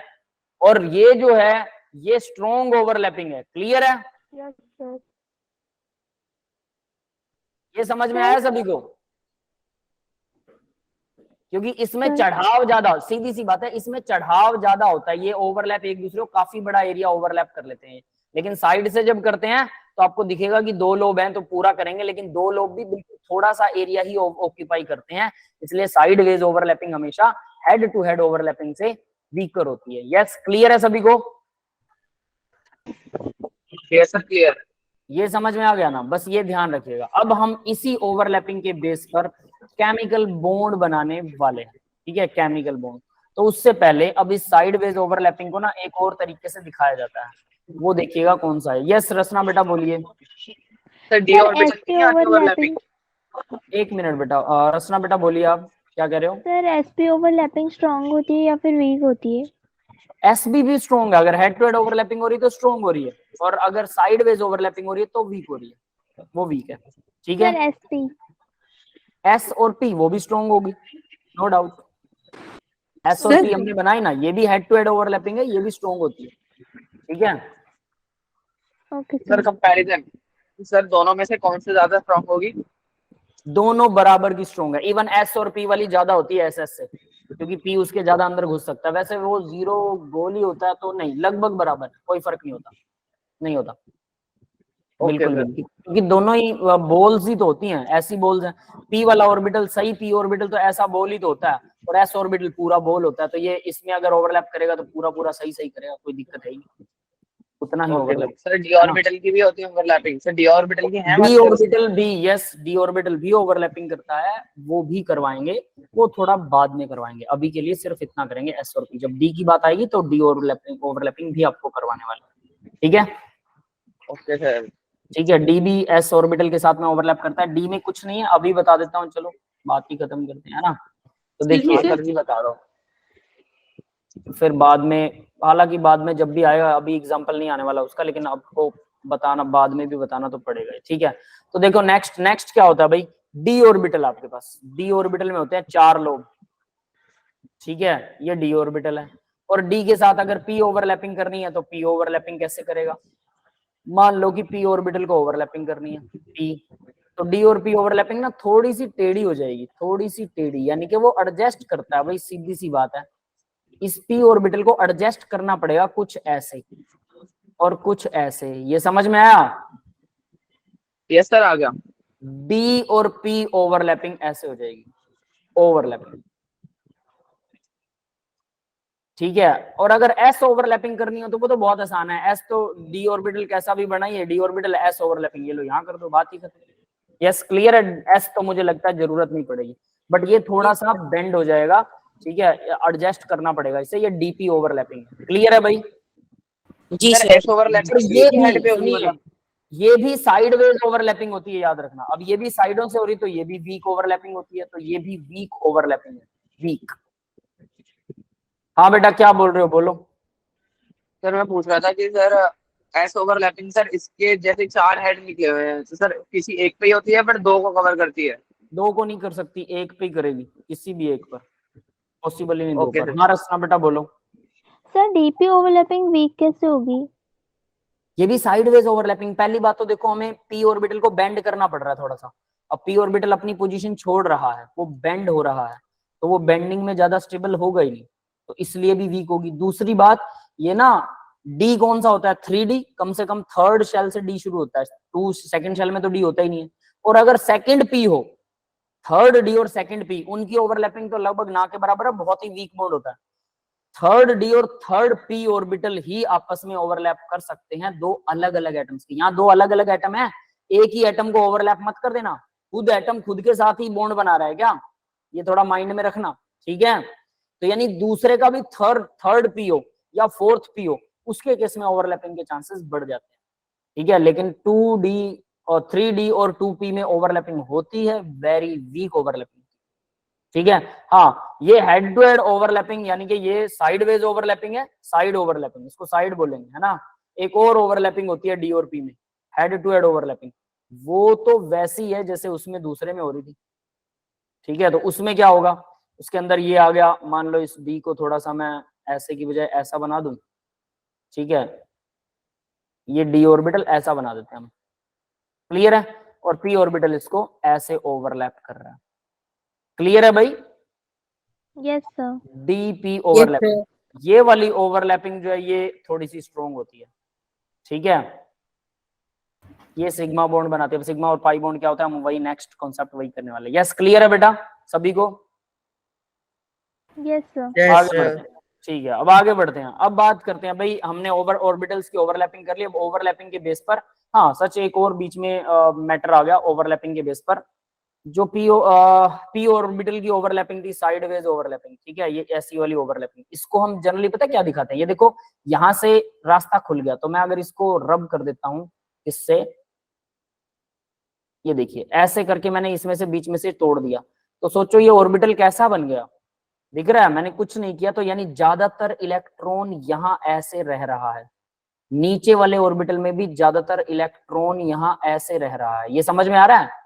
और ये जो है ये स्ट्रॉन्ग ओवरलैपिंग है। क्लियर है? Yes sir. ये समझ में आया सभी को? क्योंकि इसमें चढ़ाव ज्यादा, सीधी सी बात है, इसमें चढ़ाव ज्यादा होता है, ये ओवरलैप एक दूसरे को काफी बड़ा एरिया ओवरलैप कर लेते हैं, लेकिन साइड से जब करते हैं तो आपको दिखेगा कि 2 लोब हैं तो पूरा करेंगे, लेकिन 2 लोब भी बिल्कुल थोड़ा सा एरिया ही ऑक्यूपाई करते हैं, इसलिए साइड वेज ओवरलैपिंग हमेशा हेड टू हेड ओवरलैपिंग से वीकर होती है। यस, क्लियर है सभी को? Yes sir, clear. ये समझ में आ गया ना? बस ये ध्यान रखिएगा। अब हम इसी ओवरलैपिंग के बेस पर केमिकल बॉन्ड बनाने वाले हैं। ठीक है, केमिकल बॉन्ड। तो उससे पहले अब इस साइडवेज ओवरलैपिंग को ना एक और तरीके से दिखाया जाता है, वो देखिएगा कौन सा है। यस रचना बेटा बोलिए। सर डी ऑर्बिटल की ओवरलैपिंग। एक मिनट बेटा, रचना बेटा बोलिए, आप क्या कह रहे हो? सर एसपी ओवरलैपिंग स्ट्रांग होती है या फिर वीक होती है? एसबी भी स्ट्रॉन्ग है, अगर हेड टू हेड ओवरलैपिंग हो रही है तो स्ट्रॉन्ग हो रही है, और अगर साइडवेज ओवरलैपिंग हो रही है तो वीक हो रही है, वो वीक है। ठीक है, सर एसपी एस और पी वो भी स्ट्रॉन्ग होगी, नो डाउट। एस और पी हमने बनाई ना, ये भी हेड टू हेड ओवरलैपिंग है, ये भी स्ट्रॉन्ग होती है। ठीक है, ओके सर कंपैरिजन, सर दोनों में से कौन से ज्यादा स्ट्रांग होगी? दोनों बराबर की स्ट्रॉन्ग है, इवन एस और पी वाली ज्यादा होती है एस एस से, क्योंकि पी उसके ज्यादा अंदर घुस सकता है। वैसे वो 0 गोल ही होता है, तो नहीं, लगभग बराबर, कोई फर्क नहीं होता, नहीं होता। बिल्कुल बिल्कुल, क्योंकि दोनों ही बोल्स ही तो होती हैं, ऐसी बोल्स हैं। पी वाला ऑर्बिटल सही, पी ऑर्बिटल तो ऐसा बोल ही तो होता है, और एस ऑर्बिटल पूरा बोल होता है, तो ये इसमें अगर ओवरलैप करेगा तो पूरा पूरा सही सही करेगा, कोई दिक्कत है ही नहीं, उतना ही ओवरलैप। सर डी ऑर्बिटल की भी होती है ओवरलैपिंग? सर डी ऑर्बिटल की है? डी ऑर्बिटल भी, यस डी ऑर्बिटल भी ओवरलैपिंग करता है, वो भी करवाएंगे, वो थोड़ा बाद में करवाएंगे, अभी के लिए सिर्फ इतना करेंगे एस और पी। जब डी की बात आएगी तो डी ओवरलैपिंग भी आपको करवाने वाले। ठीक है, ओके सर। ठीक है, डी भी एस ऑर्बिटल के साथ में ओवरलैप करता है। डी में कुछ नहीं है, अभी बता देता हूँ, चलो बात ही खत्म करते हैं ना। तो देखिए सर जी बता दो, फिर बाद में, हालांकि बाद में जब भी आएगा, अभी एग्जांपल नहीं आने वाला उसका, लेकिन आपको बताना, बाद में भी बताना तो पड़ेगा। ठीक है, तो देखो नेक्स्ट क्या होता है भाई, डी ऑर्बिटल। आपके पास डी ऑर्बिटल में होते हैं 4 लोब। ठीक है, ये डी ऑर्बिटल है, और डी के साथ अगर पी ओवरलैपिंग करनी है तो पी ओवरलैपिंग कैसे करेगा? मान लो कि पी ऑर्बिटल को ओवरलैपिंग करनी है पी, तो डी और पी ओवरलैपिंग ना थोड़ी सी टेढ़ी हो जाएगी, थोड़ी सी टेढ़ी, यानी कि वो एडजस्ट करता है भाई, सीधी सी बात है। इस पी ऑर्बिटल को एडजस्ट करना पड़ेगा, कुछ ऐसे और कुछ ऐसे। ये समझ में आया? यस सर, आ गया। डी और पी ओवरलैपिंग ऐसे हो जाएगी, ओवरलैपिंग। ठीक है, और अगर एस ओवरलैपिंग करनी हो तो वो तो बहुत आसान है। एस तो डी ऑर्बिटल कैसा भी बनाइए, डी ऑर्बिटल एस ओवरलैपिंग, ये लो यहाँ कर दो, बात ही खत्म। यस क्लियर है? एस तो मुझे लगता है जरूरत नहीं पड़ेगी, बट ये थोड़ा सा बेंड हो जाएगा। ठीक है, एडजस्ट करना पड़ेगा इसे, ये डीपी ओवरलैपिंग। क्लियर है भाई? जी सर सर। एस ओवरलैपिंग ये हेड पे होगी भी, मतलब? ये भी साइडवेज ओवरलैपिंग होती है, याद रखना। अब ये भी साइडों से हो रही तो ये भी वीक ओवरलैपिंग होती है, तो ये भी वीक ओवरलैपिंग है, वीक। हाँ बेटा क्या बोल रहे हो, बोलो। सर मैं पूछ रहा था कि सर एस ओवरलैपिंग, सर इसके जैसे 4 हेड निकले हुए हैं, तो सर किसी एक पे ही होती है बट 2 को कवर करती है? दो को नहीं कर सकती, एक पे ही करेगी, किसी भी एक पर, पॉसिबल ही नहीं दो ओके पर। सर। हाँ रचना बेटा बोलो। सर डीपी ओवरलैपिंग वीक कैसे होगी? ये भी साइडवेज ओवरलैपिंग। पहली बात तो देखो हमें पी ऑर्बिटल को बेंड करना पड़ रहा है थोड़ा सा। अब पी ऑर्बिटल अपनी पोजीशन छोड़ रहा है, वो बेंड हो रहा है, तो वो बेंडिंग में ज्यादा स्टेबल होगा ही नहीं, तो इसलिए भी वीक होगी। दूसरी बात ये ना, डी कौन सा होता है, 3D, कम से कम थर्ड शेल से डी शुरू होता है, टू सेकंड शेल में तो डी होता ही नहीं है। और अगर सेकंड पी हो, थर्ड डी और सेकंड पी, उनकी ओवरलैपिंग तो लगभग ना के बराबर है, बहुत ही वीक बॉन्ड होता है। थर्ड डी और थर्ड पी ऑर्बिटल ही आपस में ओवरलैप कर सकते हैं, दो अलग अलग एटम्स के। यहाँ दो अलग अलग एटम है, एक ही एटम को ओवरलैप मत कर देना, खुद एटम खुद के साथ ही बॉन्ड बना रहा है क्या, ये थोड़ा माइंड में रखना, ठीक है। तो यानी दूसरे का भी थर्ड पी हो या फोर्थ पी हो, उसके केस में ओवरलैपिंग के चांसेस बढ़ जाते हैं, ठीक है। लेकिन 2D और 3D और 2P में ओवरलैपिंग होती है, वेरी वीक ओवरलैपिंग, ठीक है। हाँ ये हेड टू हेड ओवरलैपिंग, यानी कि ये साइडवेज ओवरलैपिंग है, साइड ओवरलैपिंग इसको साइड बोलेंगे, है ना। एक और ओवरलैपिंग होती है डी और पी में, हेड टू हेड ओवरलैपिंग, वो तो वैसी है जैसे उसमें दूसरे में हो रही थी, ठीक है। तो उसमें क्या होगा, उसके अंदर ये आ गया, मान लो इस डी को थोड़ा सा मैं ऐसे की बजाय ऐसा बना दूं, ठीक है, ये डी ऑर्बिटल ऐसा बना देते हैं हम, क्लियर है। और पी ऑर्बिटल इसको ऐसे ओवरलैप कर रहा है, क्लियर है भाई। Yes sir. डीपी ओवरलैपिंग, ये वाली ओवरलैपिंग जो है ये थोड़ी सी स्ट्रोंग होती है, ठीक है। ये सिग्मा बॉन्ड बनाते हैं। सिग्मा और पाई बॉन्ड क्या होता है, हम वही नेक्स्ट कॉन्सेप्ट वही करने वाले। यस क्लियर है बेटा सभी को। Yes sir. यस आगे सर। बढ़ते हैं, ठीक है। अब आगे बढ़ते हैं, अब बात करते हैं भाई, हमने ओवर ऑर्बिटल्स की ओवरलैपिंग कर ली। अब ओवरलैपिंग के बेस पर, हाँ सच एक और बीच में मैटर आ गया ओवरलैपिंग के बेस पर, जो पी ऑर्बिटल की ओवरलैपिंग थी, साइडवेज ओवरलैपिंग, ठीक है, ये ऐसी वाली ओवरलैपिंग, इसको हम जनरली पता क्या दिखाते हैं, ये देखो यहां से रास्ता खुल गया, तो मैं अगर इसको रब कर देता हूं इससे, ये देखिए ऐसे करके मैंने इसमें से बीच में से तोड़ दिया, तो सोचो ये ऑर्बिटल कैसा बन गया, दिख रहा है, मैंने कुछ नहीं किया। तो यानी ज्यादातर इलेक्ट्रॉन यहां ऐसे रह रहा है, नीचे वाले ऑर्बिटल में भी ज्यादातर इलेक्ट्रॉन यहां ऐसे रह रहा है, ये समझ में आ रहा है।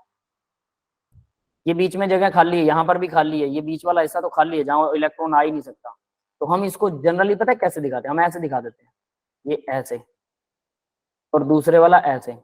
ये बीच में जगह खाली है, यहाँ पर भी खाली है, ये बीच वाला हिस्सा तो खाली है जहां इलेक्ट्रॉन आ ही नहीं सकता। तो हम इसको जनरली पता है कैसे दिखाते हैं, हम ऐसे दिखा देते हैं, ये ऐसे, और दूसरे वाला ऐसे,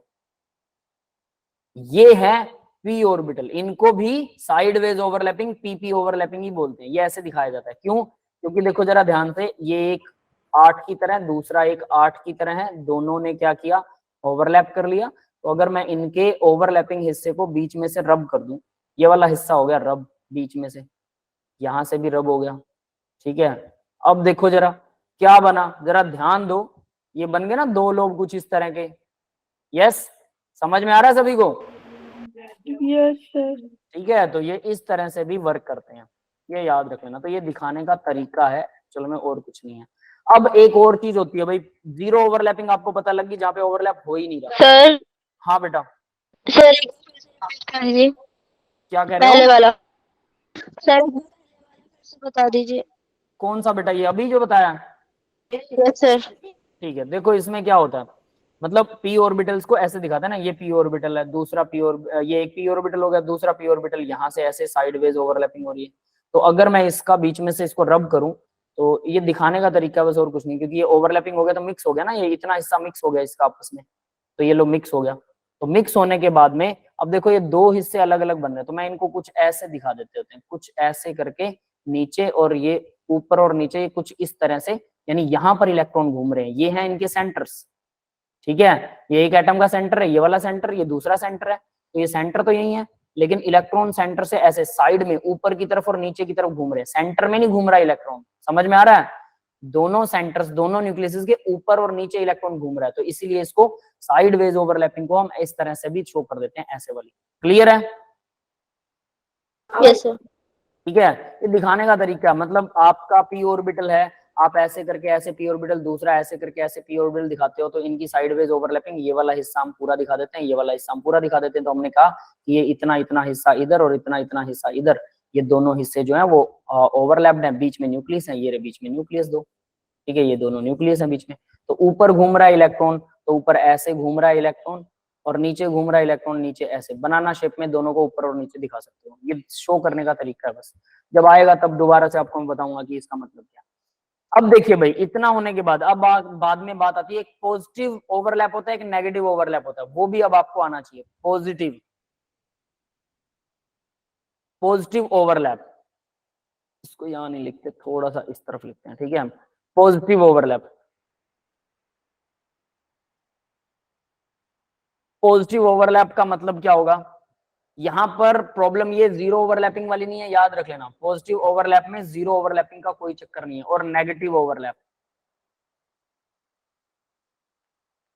ये है पी ऑर्बिटल, इनको भी साइडवेज ओवरलैपिंग, पीपी ओवरलैपिंग ही बोलते हैं। ये ऐसे दिखाया जाता है, क्यों, क्योंकि देखो जरा ध्यान से, ये एक 8 की तरह, दूसरा एक 8 की तरह है, दोनों ने क्या किया, ओवरलैप कर लिया। तो अगर मैं इनके ओवरलैपिंग हिस्से को बीच में से रब कर दूं, ये वाला हिस्सा हो गया रब बीच में से, यहां से भी रब हो गया, ठीक है। अब देखो जरा क्या बना, जरा ध्यान दो, ये बन गए ना दो लोग कुछ इस तरह के। यस समझ में आ रहा है सभी को। Yes sir. ठीक है, तो ये इस तरह से भी वर्क करते हैं, ये याद रख लेना। तो ये दिखाने का तरीका है, चलो में और कुछ नहीं है। अब एक और चीज होती है भाई, जीरो ओवरलैपिंग आपको पता लगी, जहाँ पे ओवरलैप हो ही नहीं रहा। सर हाँ बेटा सर एक कर दीजिए क्या कह रहे पहले हो, वाला सर बता दीजिए। कौन सा बेटा, ये अभी जो बताया। Yes sir. ठीक है, देखो इसमें क्या होता है, मतलब पी ऑर्बिटल्स को ऐसे दिखाता है ना, ये पी ऑर्बिटल है, दूसरा ये एक पी ऑर्बिटल हो गया, दूसरा पी ऑर्बिटल, यहाँ से ऐसे साइडवेज ओवरलैपिंग हो रही है। तो अगर मैं इसका बीच में से इसको रब करूं, तो ये दिखाने का तरीका बस और कुछ नहीं, क्योंकि ये ओवरलैपिंग हो गया तो मिक्स हो गया ना, ये इतना हिस्सा मिक्स हो गया इसका आपस में, तो ये लो मिक्स हो गया। तो मिक्स होने के बाद में अब देखो ये दो हिस्से अलग अलग बन रहे हैं, तो मैं इनको कुछ ऐसे दिखा देते होते हैं, कुछ ऐसे करके नीचे, और ये ऊपर और नीचे कुछ इस तरह से, यानी यहाँ पर इलेक्ट्रॉन घूम रहे हैं, ये हैं इनके सेंटर्स, ठीक है। ये एक एटम का सेंटर है, ये वाला सेंटर, ये दूसरा सेंटर है, तो ये सेंटर तो यही है, लेकिन इलेक्ट्रॉन सेंटर से ऐसे साइड में ऊपर की तरफ और नीचे की तरफ घूम रहे हैं, सेंटर में नहीं घूम रहा इलेक्ट्रॉन, समझ में आ रहा है। दोनों सेंटर्स, दोनों न्यूक्लियस के ऊपर और नीचे इलेक्ट्रॉन घूम रहा है, तो इसीलिए इसको साइडवेज ओवरलैपिंग को हम इस तरह से भी शो कर देते हैं, ऐसे वाली। क्लियर है। Yes sir. ठीक है, ये दिखाने का तरीका, मतलब आपका पी ऑर्बिटल है, आप ऐसे करके ऐसे पी ऑर्बिटल, दूसरा ऐसे करके ऐसे पी ऑर्बिटल दिखाते हो, तो इनकी साइडवेज ओवरलैपिंग, ये वाला हिस्सा हम पूरा दिखा देते हैं, ये वाला हिस्सा हम पूरा दिखा देते हैं। तो हमने कहा कि ये इतना इतना हिस्सा इधर और इतना इतना हिस्सा इधर, ये दोनों हिस्से जो है वो ओवरलैप्ड है, बीच में न्यूक्लियस है, ये बीच में न्यूक्लियस दो, ठीक है, ये दोनों न्यूक्लियस है बीच में। तो ऊपर घूम रहा है इलेक्ट्रॉन, तो ऊपर ऐसे घूम रहा है इलेक्ट्रॉन, और नीचे घूम रहा है इलेक्ट्रॉन नीचे ऐसे बनाना शेप में दोनों को ऊपर और नीचे दिखा सकते हो। ये शो करने का तरीका है बस, जब आएगा तब दोबारा से आपको मैं बताऊंगा कि इसका मतलब क्या। अब देखिए भाई इतना होने के बाद अब बाद में बात आती है, एक पॉजिटिव ओवरलैप होता है, एक नेगेटिव ओवरलैप होता है, वो भी अब आपको आना चाहिए। पॉजिटिव ओवरलैप, इसको यहां नहीं लिखते, थोड़ा सा इस तरफ लिखते हैं, ठीक है। पॉजिटिव ओवरलैप, पॉजिटिव ओवरलैप का मतलब क्या होगा, यहां पर प्रॉब्लम ये जीरो ओवरलैपिंग वाली नहीं है, याद रख लेना। पॉजिटिव ओवरलैप में जीरो ओवरलैपिंग का कोई चक्कर नहीं है। और नेगेटिव ओवरलैप,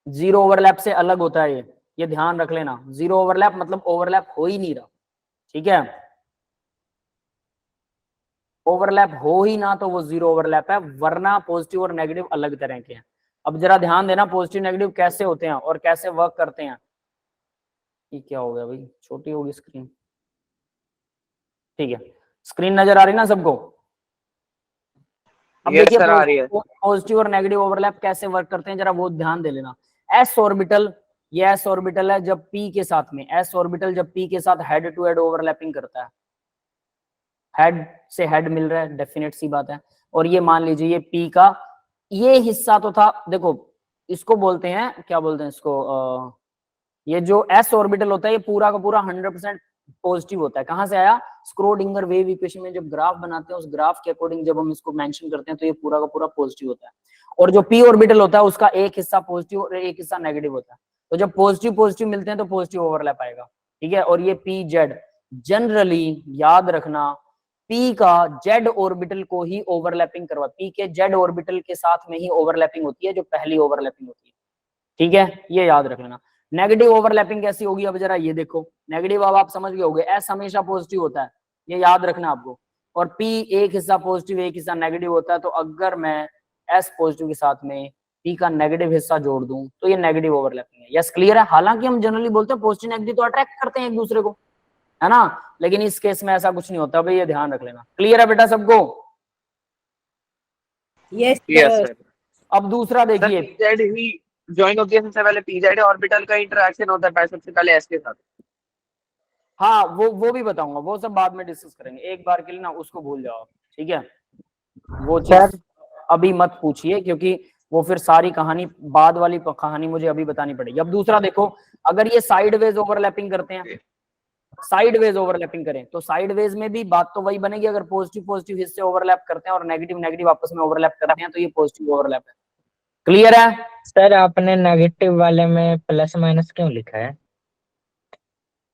जीरो ओवरलैप से अलग होता है ये ध्यान रख लेना। जीरो ओवरलैप मतलब ओवरलैप हो ही नहीं रहा, ठीक है। ओवरलैप हो ही ना तो वो जीरो ओवरलैप है, वरना पॉजिटिव और नेगेटिव अलग तरह के हैं। अब जरा ध्यान देना पॉजिटिव नेगेटिव कैसे होते हैं और कैसे वर्क करते हैं। ये क्या हो गया भाई, छोटी होगी स्क्रीन, ठीक है। स्क्रीन नजर आ रही ना सबको? अब यस देखिए सर, आ रही है। पॉजिटिव और नेगेटिव ओवरलैप कैसे वर्क करते हैं, जरा वो ध्यान दे लेना। एस ऑर्बिटल, ये एस ऑर्बिटल है जब पी के साथ में, एस ऑर्बिटल जब पी के साथ हेड टू हेड ओवरलैपिंग करता है, हेड से हेड मिल रहा है, डेफिनेट सी बात है। और ये मान लीजिए ये पी का ये हिस्सा तो था, देखो इसको बोलते हैं, क्या बोलते हैं इसको, ये जो एस ऑर्बिटल होता है ये पूरा का पूरा 100% पॉजिटिव होता है। कहां से आया, स्क्रोडिंगर वेव इक्वेशन में जब ग्राफ बनाते हैं उस ग्राफ के अकॉर्डिंग जब हम इसको मेंशन करते हैं तो ये पूरा का पूरा पॉजिटिव होता है। और जो पी ऑर्बिटल होता है उसका एक हिस्सा पॉजिटिव और एक हिस्सा नेगेटिव होता है। तो जब पॉजिटिव पॉजिटिव मिलते हैं तो पॉजिटिव ओवरलैप आएगा, ठीक है। और ये पी जेड, जनरली याद रखना पी का जेड ऑर्बिटल को ही ओवरलैपिंग करवा, पी के जेड ऑर्बिटल के साथ में ही ओवरलैपिंग होती है, जो पहली ओवरलैपिंग होती है, ठीक है, ये याद रख लेना। नेगेटिव ओवरलैपिंग कैसी होगी, अब जरा ये देखो, नेगेटिव अब आप समझ गए होंगे, एस हमेशा पॉजिटिव होता है, ये याद रखना आपको। और पी एक हिस्सा पॉजिटिव एक हिस्सा नेगेटिव होता है। तो अगर मैं एस पॉजिटिव के साथ में पी का नेगेटिव हिस्सा जोड़ दूं तो ये नेगेटिव ओवरलैपिंग है। यस क्लियर है? हालांकि हम जनरली बोलते हैं पॉजिटिव नेगेटिव तो अट्रैक्ट करते हैं एक दूसरे को, है ना, लेकिन इस केस में ऐसा कुछ नहीं होता भाई, ये ध्यान रख लेना। क्लियर है बेटा सबको? Yes yes sir. सर। अब दूसरा सर देखिए, पीजेड ही ज्वाइन होती है, सबसे पहले पीजेड ऑर्बिटल का इंटरेक्शन होता है सबसे पहले एस के साथ। हाँ वो भी बताऊंगा, वो सब बाद में डिस्कस करेंगे, एक बार के लिए ना उसको भूल जाओ, ठीक है। वो चीज अभी मत पूछिए क्योंकि वो फिर सारी कहानी, बाद वाली कहानी मुझे अभी बतानी पड़ेगी। अब दूसरा देखो, अगर ये साइडवेज ओवरलैपिंग करते हैं, साइडवेज ओवरलैपिंग करें तो साइडवेज में भी बात तो वही बनेगी। अगर पॉजिटिव पॉजिटिव हिस्से ओवरलैप करते हैं और नेगेटिव नेगेटिव आपस में ओवरलैप करते हैं तो ये पॉजिटिव ओवरलैप है। क्लियर है? सर आपने नेगेटिव वाले में प्लस माइनस क्यों लिखा है?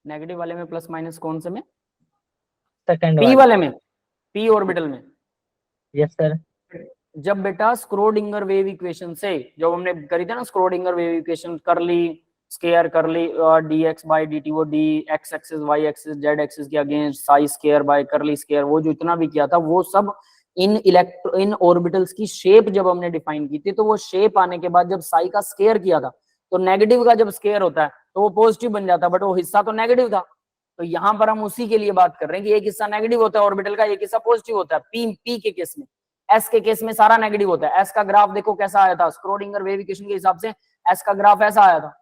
नेगेटिव वाले में प्लस माइनस कौन से में? सेकंड पी वाले में, पी ऑर्बिटल में। Yes sir. जब बेटा स्क्रोडिंगर वेव इक्वेशन से, जब हमने करी थी ना स्क्रोडिंगर वेव इक्वेशन, कर ली स्केयर कर ली dx बाई dt, वो d x axis y axis z axis के अगेंस्ट साई स्केयर बाय कर ली स्केयर, वो जो इतना भी किया था वो सब इन ऑर्बिटल्स की शेप जब हमने डिफाइन की थी, तो वो शेप आने के बाद जब साई का स्केयर किया था तो नेगेटिव का जब स्केयर होता है तो वो पॉजिटिव बन जाता है, बट वो हिस्सा तो नेगेटिव था। तो यहाँ पर हम उसी के लिए बात कर रहे हैं कि एक हिस्सा नेगेटिव होता है ऑर्बिटल का, एक हिस्सा पॉजिटिव होता है। पी के केस में, एस के केस में सारा नेगेटिव होता है। एस का ग्राफ देखो कैसा आया था, स्क्रोडिंगर वेव इक्वेशन के हिसाब से एस का ग्राफ ऐसा आया था।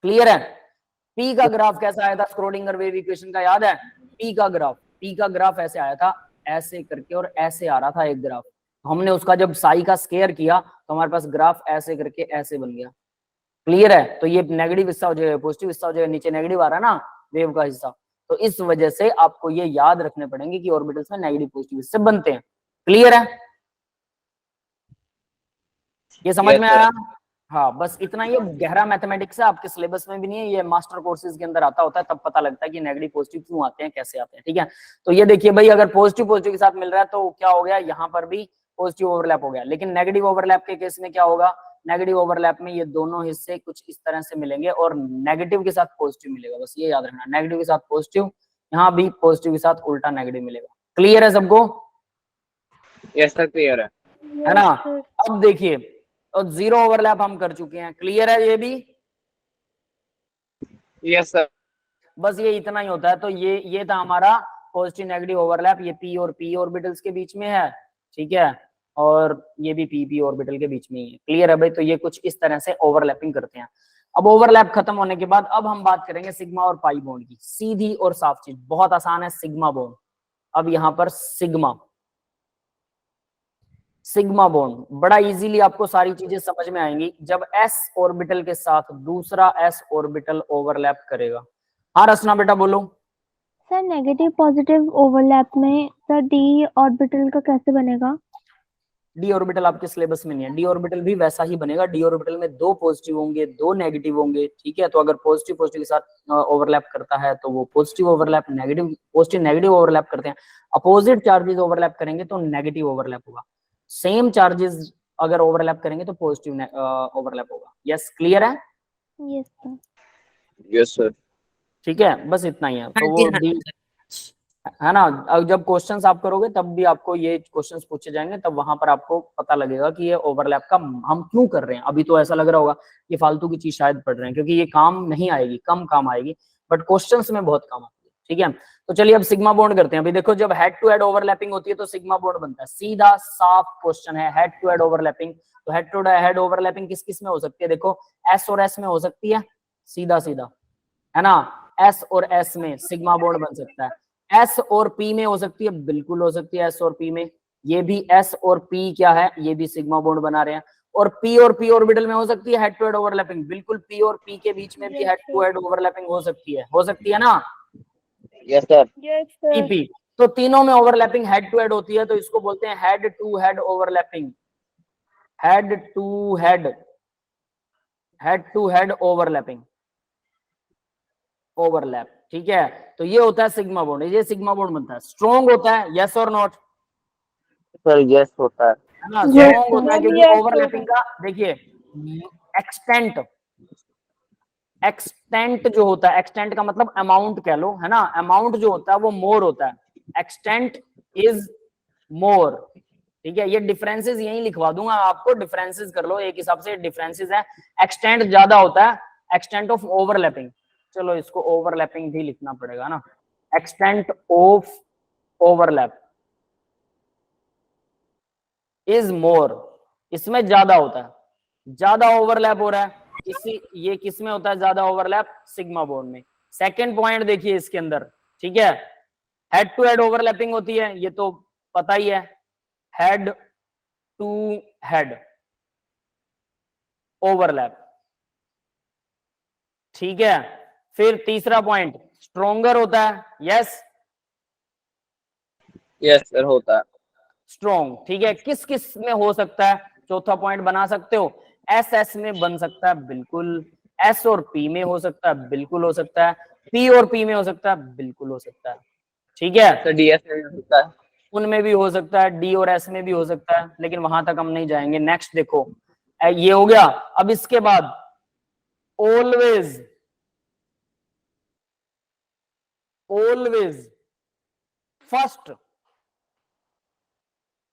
क्लियर है? पी का ग्राफ कैसा आया था स्क्रोडिंगर वेव इक्वेशन का, याद है? पी का ग्राफ ऐसे आया था, ऐसे करके और ऐसे आ रहा था एक ग्राफ। हमने उसका जब साई का स्केयर किया तो हमारे पास ग्राफ ऐसे करके ऐसे बन गया। क्लियर है? तो ये नेगेटिव हिस्सा हो जाएगा, पॉजिटिव हिस्सा हो जाएगा, नीचे नेगेटिव आ रहा है ना वेव का हिस्सा। तो इस वजह से आपको ये याद रखने पड़ेंगे कि ऑर्बिटल्स में नेगेटिव पॉजिटिव हिस्से बनते हैं। क्लियर है? ये समझ में आया? हाँ, बस इतना। ये गहरा मैथमेटिक्स है, आपके सिलेबस में भी नहीं है, ये मास्टर कोर्सेज के अंदर आता होता है, तब पता लगता है कि नेगेटिव पॉजिटिव क्यों आते हैं, कैसे आते हैं, ठीक है। तो ये देखिए भाई, अगर पॉजिटिव पॉजिटिव के साथ मिल रहा है तो क्या हो गया, यहाँ पर भी पॉजिटिव ओवरलैप हो गया। लेकिन नेगेटिव ओवरलैप के केस में क्या होगा, नेगेटिव ओवरलैप में ये दोनों हिस्से कुछ इस तरह से मिलेंगे और नेगेटिव के साथ पॉजिटिव मिलेगा। बस ये याद रखना, नेगेटिव के साथ पॉजिटिव, यहाँ भी पॉजिटिव के साथ उल्टा नेगेटिव मिलेगा। क्लियर है सबको? यस सर, क्लियर है ना? अब देखिए, तो जीरो ओवरलैप हम कर चुके हैं, क्लियर है ये भी? Yes sir. बस ये इतना ही होता है। तो ये था हमारा पॉजिटिव नेगेटिव ओवरलैप, ये पी और पी ऑर्बिटल्स के बीच में है, ठीक है, और ये भी पी पी ऑर्बिटल के बीच में ही है। क्लियर है भाई? तो ये कुछ इस तरह से ओवरलैपिंग करते हैं। अब ओवरलैप खत्म होने के बाद अब हम बात करेंगे सिग्मा और पाई बॉन्ड की। सीधी और साफ चीज, बहुत आसान है, सिग्मा बॉन्ड। अब यहां पर सिग्मा बॉन्ड बड़ा इजीली आपको सारी चीजें समझ में आएंगी जब s ऑर्बिटल के साथ दूसरा s ऑर्बिटल ओवरलैप करेगा। हाँ रचना बेटा बोलो। सर नेगेटिव पॉजिटिव ओवरलैप में सर डी ऑर्बिटल का कैसे बनेगा? डी ऑर्बिटल आपके सिलेबस में नहीं है। डी ऑर्बिटल भी वैसा ही बनेगा। डी ऑर्बिटल में 2 पॉजिटिव होंगे 2 नेगेटिव होंगे, ठीक है। तो अगर पॉजिटिव पॉजिटिव के साथ ओवरलैप करता है तो वो positive overlap, negative positive negative overlap करते हैं। अपोजिट चार्जेस ओवरलैप करेंगे तो नेगेटिव ओवरलैप होगा। सेम चार्जेस अगर ओवरलैप करेंगे तो पॉजिटिव ओवरलैप होगा। यस क्लियर है? Yes sir. Yes sir. ठीक है, बस इतना ही है। हाँ तो जी, वो हाँ डी है ना। अब जब क्वेश्चंस आप करोगे तब भी आपको ये क्वेश्चंस पूछे जाएंगे, तब वहां पर आपको पता लगेगा कि ये ओवरलैप का हम क्यों कर रहे हैं। अभी तो ऐसा लग रहा होगा ये फालतू की चीज शायद पढ़ रहे हैं, क्योंकि ये काम नहीं आएगी, कम काम आएगी, बट क्वेश्चंस में बहुत काम आती है। ठीक है, तो चलिए अब सिग्मा बॉन्ड करते हैं। अभी देखो जब हेड टू हेड ओवरलैपिंग होती है तो सिग्मा बॉन्ड बनता है। सीधा साफ क्वेश्चन है, हेड टू हेड ओवरलैपिंग। तो हेड टू हेड ओवरलैपिंग किस किस में हो सकती है? देखो एस और एस में हो सकती है, सीधा सीधा, है ना। एस और एस में सिग्मा बॉन्ड बन सकता है। एस और पी में हो सकती है, बिल्कुल हो सकती है एस और पी में। ये भी एस और पी क्या है, ये भी सिग्मा बॉन्ड बना रहे हैं। और पी ऑर्बिटल में हो सकती है हेड टू हेड ओवरलैपिंग, बिल्कुल पी और पी के बीच में भी हेड टू हेड ओवरलैपिंग हो सकती है ना। Yes sir. Yes P sir. P, तो तीनों में ओवरलैपिंग हेड टू हेड होती है, तो इसको बोलते हैं head to head overlapping. Head to head, head to head overlapping, overlap, ठीक है। तो ये होता है सिग्मा बॉन्ड, ये सिग्मा बॉन्ड बनता है। स्ट्रॉन्ग होता है, यस और नॉट, सर यस होता है। है ना। यस स्ट्रॉन्ग होता है क्योंकि ओवरलैपिंग का देखिए एक्सटेंट, एक्सटेंट जो होता है, एक्सटेंट का मतलब अमाउंट कह लो, है ना। अमाउंट जो होता है वो मोर होता है, एक्सटेंट इज मोर, ठीक है। ये डिफरेंसेस यही लिखवा दूंगा आपको, डिफरेंसेस कर लो एक हिसाब से, डिफरेंसेस है। एक्सटेंट ज्यादा होता है, एक्सटेंट ऑफ ओवरलैपिंग, चलो इसको ओवरलैपिंग भी लिखना पड़ेगा ना। Extent of overlap is more, इसमें ज्यादा होता है, ज्यादा ओवरलैप हो रहा है। इसी ये किस में होता है ज्यादा ओवरलैप? सिग्मा बॉन्ड में। सेकंड पॉइंट देखिए इसके अंदर, ठीक है। हेड टू हेड ओवरलैपिंग होती है, ये तो पता ही है, हेड टू हेड ओवरलैप, ठीक है। फिर तीसरा पॉइंट स्ट्रोंगर होता है, यस यस सर होता है। स्ट्रॉन्ग, ठीक है। किस किस में हो सकता है? चौथा पॉइंट बना सकते हो, एस एस में बन सकता है, बिल्कुल। एस और पी में हो सकता है, बिल्कुल हो सकता है। पी और पी में हो सकता है, बिल्कुल हो सकता है, ठीक है। सर डीएस में होता है। उनमें भी हो सकता है, डी और एस में भी हो सकता है, लेकिन वहां तक हम नहीं जाएंगे। नेक्स्ट देखो, ये हो गया। अब इसके बाद ऑलवेज, ऑलवेज फर्स्ट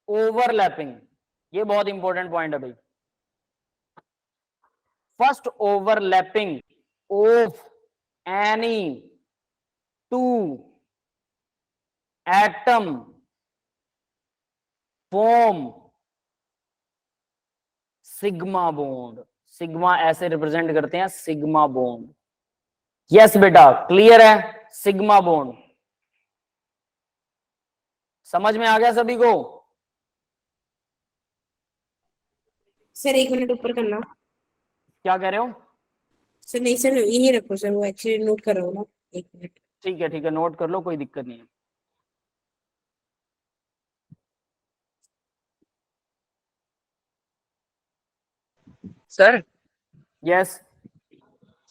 ओवरलैपिंग, ये बहुत इंपॉर्टेंट पॉइंट है भाई। First overlapping of any to atom form sigma bond. Sigma ऐसे रिप्रेजेंट करते हैं, सिग्मा बॉन्ड। यस बेटा क्लियर है, सिग्मा बॉन्ड समझ में आ गया सभी को? सर 1 मिनट ऊपर करना। क्या कह रहे हो? सर नहीं सर, यही रखो सर, वो एक्चुअली नोट कर रहा हूँ ना। 1 मिनट। ठीक है, नोट कर लो, कोई दिक्कत नहीं है। सर यस,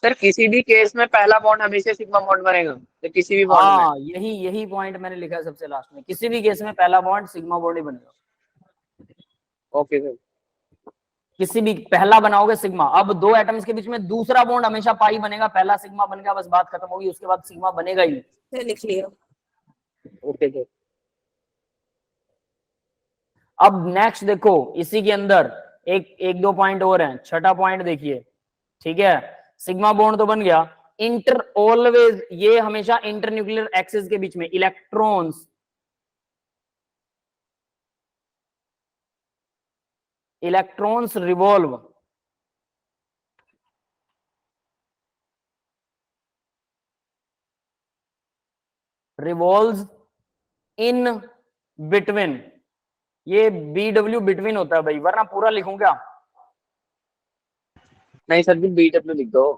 सर किसी भी केस में पहला बॉन्ड हमेशा सिग्मा बॉन्ड बनेगा, तो किसी भी बॉन्ड में। हाँ यही यही पॉइंट मैंने लिखा है सबसे लास्ट में, किसी भी केस में पहला बॉन्ड सिग्मा बॉन्ड ही बनेगा। Okay sir. किसी भी पहला बनाओगे सिग्मा। अब दो एटम्स के बीच में दूसरा बॉन्ड हमेशा पाई बनेगा, पहला सिग्मा बन गया, बस बात खत्म होगी, उसके बाद सिग्मा बनेगा ही नहीं। सर लिख लिया। Okay sir. अब नेक्स्ट देखो, इसी के अंदर एक एक दो पॉइंट और हैं। छठा पॉइंट देखिए, ठीक है। सिग्मा बॉन्ड तो बन गया, इंटर ऑलवेज, ये हमेशा इंटर न्यूक्लियर एक्सिस के बीच में electrons, electrons revolve, revolves in between, ये BW बिटवीन होता है भाई, वरना पूरा लिखूं क्या? नहीं सर जी, BW लिख दो।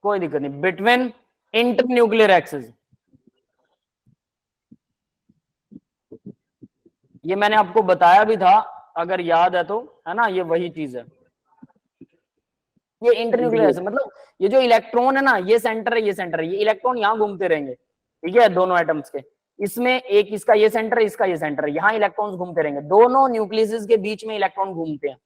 कोई दिक्कत नहीं, बिटवीन इंटरन्यूक्लियर एक्सिस। ये मैंने आपको बताया भी था, अगर याद है तो, है ना, ये वही चीज है। ये इंटरन्यूक्लियर एक्सिस मतलब ये जो इलेक्ट्रॉन है ना, ये सेंटर है, ये सेंटर है, ये इलेक्ट्रॉन यहाँ घूमते रहेंगे, ठीक है, दोनों एटम्स के। इसमें एक इसका ये सेंटर है, इसका ये सेंटर है, यहाँ इलेक्ट्रॉन्स घूमते रहेंगे, दोनों न्यूक्लियस के बीच में इलेक्ट्रॉन घूमते हैं।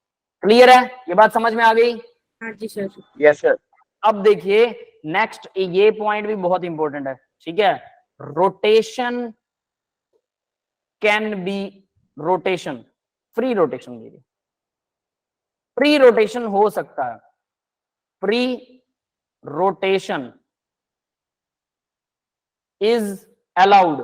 क्लियर है? ये बात समझ में आ गई? हाँ जी सर। Yes sir. अब देखिए नेक्स्ट, ये पॉइंट भी बहुत इंपॉर्टेंट है, ठीक है। Rotation can B, rotation, free rotation, free rotation हो सकता है, फ्री रोटेशन इज अलाउड।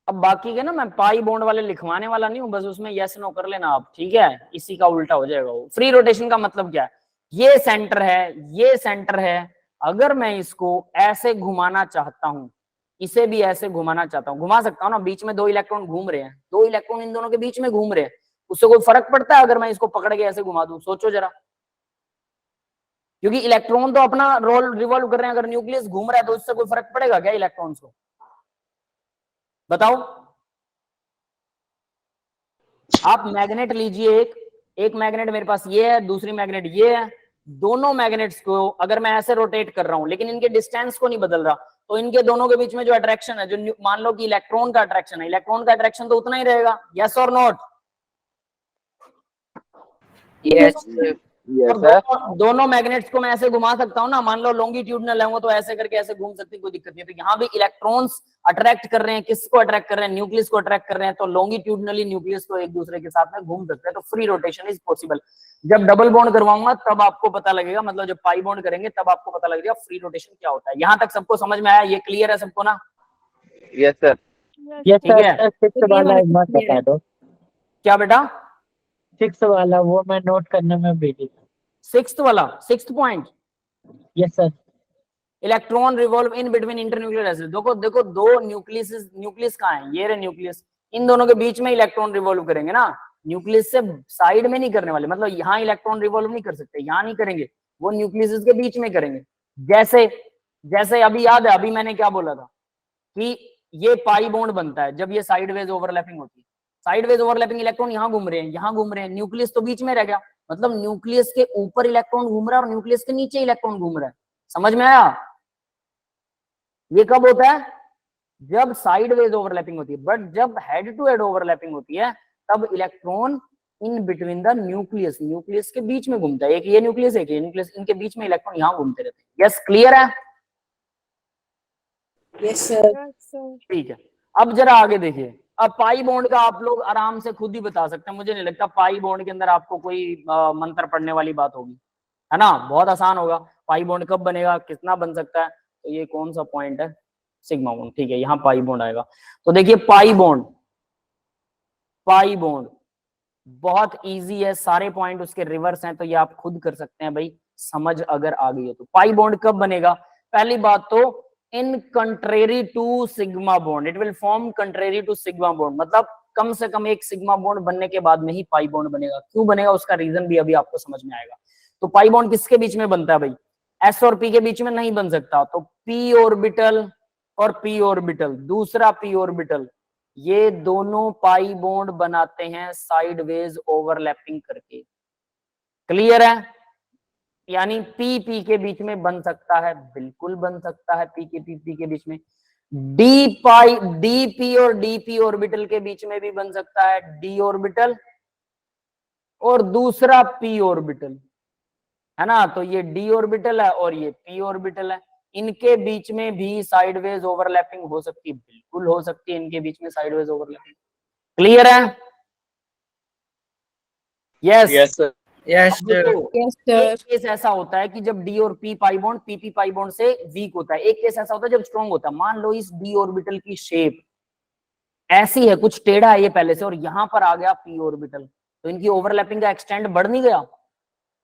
अब बाकी के ना मैं पाई बॉन्ड वाले लिखवाने वाला नहीं हूं, बस उसमें यस नो कर लेना आप, ठीक है, इसी का उल्टा हो जाएगा वो। फ्री रोटेशन का मतलब क्या है? ये सेंटर है, ये सेंटर है, अगर मैं इसको ऐसे घुमाना चाहता हूं, इसे भी ऐसे घुमाना चाहता हूं, घुमा सकता हूं ना, बीच में दो इलेक्ट्रॉन घूम रहे हैं, दो इलेक्ट्रॉन इन दोनों के बीच में घूम रहे हैं, उससे कोई फर्क पड़ता है अगर मैं इसको पकड़ के ऐसे घुमा दूं? सोचो जरा, क्योंकि इलेक्ट्रॉन तो अपना रोल रिवॉल्व कर रहे हैं, अगर न्यूक्लियस घूम रहा है तो उससे कोई फर्क पड़ेगा क्या इलेक्ट्रॉन्स को? बताओ। आप मैग्नेट लीजिए, एक मैग्नेट मेरे पास ये है, दूसरी मैग्नेट ये है, दोनों मैग्नेट्स को अगर मैं ऐसे रोटेट कर रहा हूं, लेकिन इनके डिस्टेंस को नहीं बदल रहा, तो इनके दोनों के बीच में जो अट्रैक्शन है, जो मान लो कि इलेक्ट्रॉन का अट्रैक्शन है, इलेक्ट्रॉन का अट्रैक्शन तो उतना ही रहेगा, यस और नॉट? यस और दोनों मैग्नेट्स को मैं ऐसे घुमा सकता हूं ना, मान लो लॉन्गिट्यूडनल है वो, तो ऐसे करके ऐसे घूम सकती, कोई दिक्कत नहीं। तो यहाँ भी इलेक्ट्रॉन्स अट्रैक्ट कर रहे हैं, किसको अट्रैक्ट कर रहे हैं? न्यूक्लियस को अट्रैक्ट कर रहे हैं, तो लॉन्गिट्यूडनली न्यूक्लियस को एक दूसरे के साथ में घूम सकते हैं, तो फ्री रोटेशन इज पॉसिबल। जब डबल बॉन्ड करवाऊंगा तब आपको पता लगेगा, मतलब जब पाई बॉन्ड करेंगे तब आपको पता लगेगा फ्री रोटेशन क्या होता है। यहाँ तक सबको समझ में आया? ये क्लियर है सबको ना? Yes sir. ये ठीक है। सर 6 वाला एक बार बता दो। क्या बेटा? 6 वाला वो मैं नोट करने में बिजी था। सिक्स्थ वाला, sixth point, yes sir. Electron revolve in between internuclear axis. देखो देखो, दो न्यूक्लियस, न्यूक्लियस कहाँ है? ये रहे न्यूक्लियस, इन दोनों के बीच में इलेक्ट्रॉन रिवॉल्व करेंगे ना, न्यूक्लियस से साइड में नहीं करने वाले, मतलब यहाँ इलेक्ट्रॉन रिवॉल्व नहीं कर सकते, यहाँ नहीं करेंगे, वो न्यूक्लियस के बीच में करेंगे। जैसे जैसे अभी याद है, अभी मैंने क्या बोला था कि ये पाई बॉन्ड बनता है जब ये साइडवेज ओवरलैपिंग होती है, साइडवेज ओवरलैपिंग, इलेक्ट्रॉन यहाँ घूम रहे हैं, यहाँ घूम रहे हैं, न्यूक्लियस तो बीच में रह गया, मतलब न्यूक्लियस के ऊपर इलेक्ट्रॉन घूम रहा है और न्यूक्लियस के नीचे इलेक्ट्रॉन घूम रहा है। समझ में आया? ये कब होता है? जब साइडवेज ओवरलैपिंग होती है, बट जब हेड टू हेड ओवरलैपिंग होती है तब electron in between the nucleus, nucleus के बीच में घूमता है, एक ये न्यूक्लियस, एक ये न्यूक्लियस, इनके बीच में इलेक्ट्रॉन यहाँ घूमते रहते हैं। यस, क्लियर है? Yes sir. ठीक है, अब जरा आगे देखिए। अब पाई बॉन्ड का आप लोग आराम से खुद ही बता सकते हैं, मुझे नहीं लगता पाई बॉन्ड के अंदर आपको कोई मंत्र पढ़ने वाली बात होगी, है ना, बहुत आसान होगा। पाई बॉन्ड कब बनेगा, कितना बन सकता है, तो ये कौन सा पॉइंट है? सिग्मा बॉन्ड, ठीक है, यहाँ पाई बॉन्ड आएगा। तो देखिए पाई बॉन्ड, पाई बॉन्ड बहुत इजी है, सारे पॉइंट उसके रिवर्स हैं, तो ये आप खुद कर सकते हैं भाई, समझ अगर आ गई है तो। पाई बॉन्ड कब बनेगा? पहली बात तो in contrary to sigma bond, it will form contrary to sigma bond, मतलब कम से कम एक सिग्मा बॉन्ड बनने के बाद में ही पाई बॉन्ड बनेगा। क्यों बनेगा उसका रीजन भी अभी आपको समझ में आएगा। तो पाई बॉन्ड किसके बीच में बनता है भाई? एस और पी के बीच में नहीं बन सकता, तो पी ऑर्बिटल और पी ऑर्बिटल, दूसरा पी ऑर्बिटल, ये दोनों पाई बॉन्ड बनाते हैं साइडवेज ओवरलैपिंग करके। क्लियर है? यानी पी पी के बीच में बन सकता है, बिल्कुल बन सकता है, पी के बीच में। डी पाई, डी पी और डी पी ऑर्बिटल के बीच में भी बन सकता है, डी ऑर्बिटल और दूसरा पी ऑर्बिटल, है ना। तो ये डी ऑर्बिटल है और ये पी ऑर्बिटल है, इनके बीच में भी साइडवेज ओवरलैपिंग हो सकती है, बिल्कुल हो सकती है इनके बीच में साइडवेज ओवरलैपिंग। क्लियर है? Yes yes sir. Yes sir. एक केस ऐसा होता है कि जब डी और P pi bond P pi bond से वीक होता है, एक केस ऐसा होता है जब स्ट्रॉन्ग होता है। मान लो इस डी ऑर्बिटल की शेप ऐसी है, कुछ टेढ़ा है ये पहले से, और यहां पर आ गया पी ऑर्बिटल, तो इनकी ओवरलैपिंग का एक्सटेंड बढ़ नहीं गया,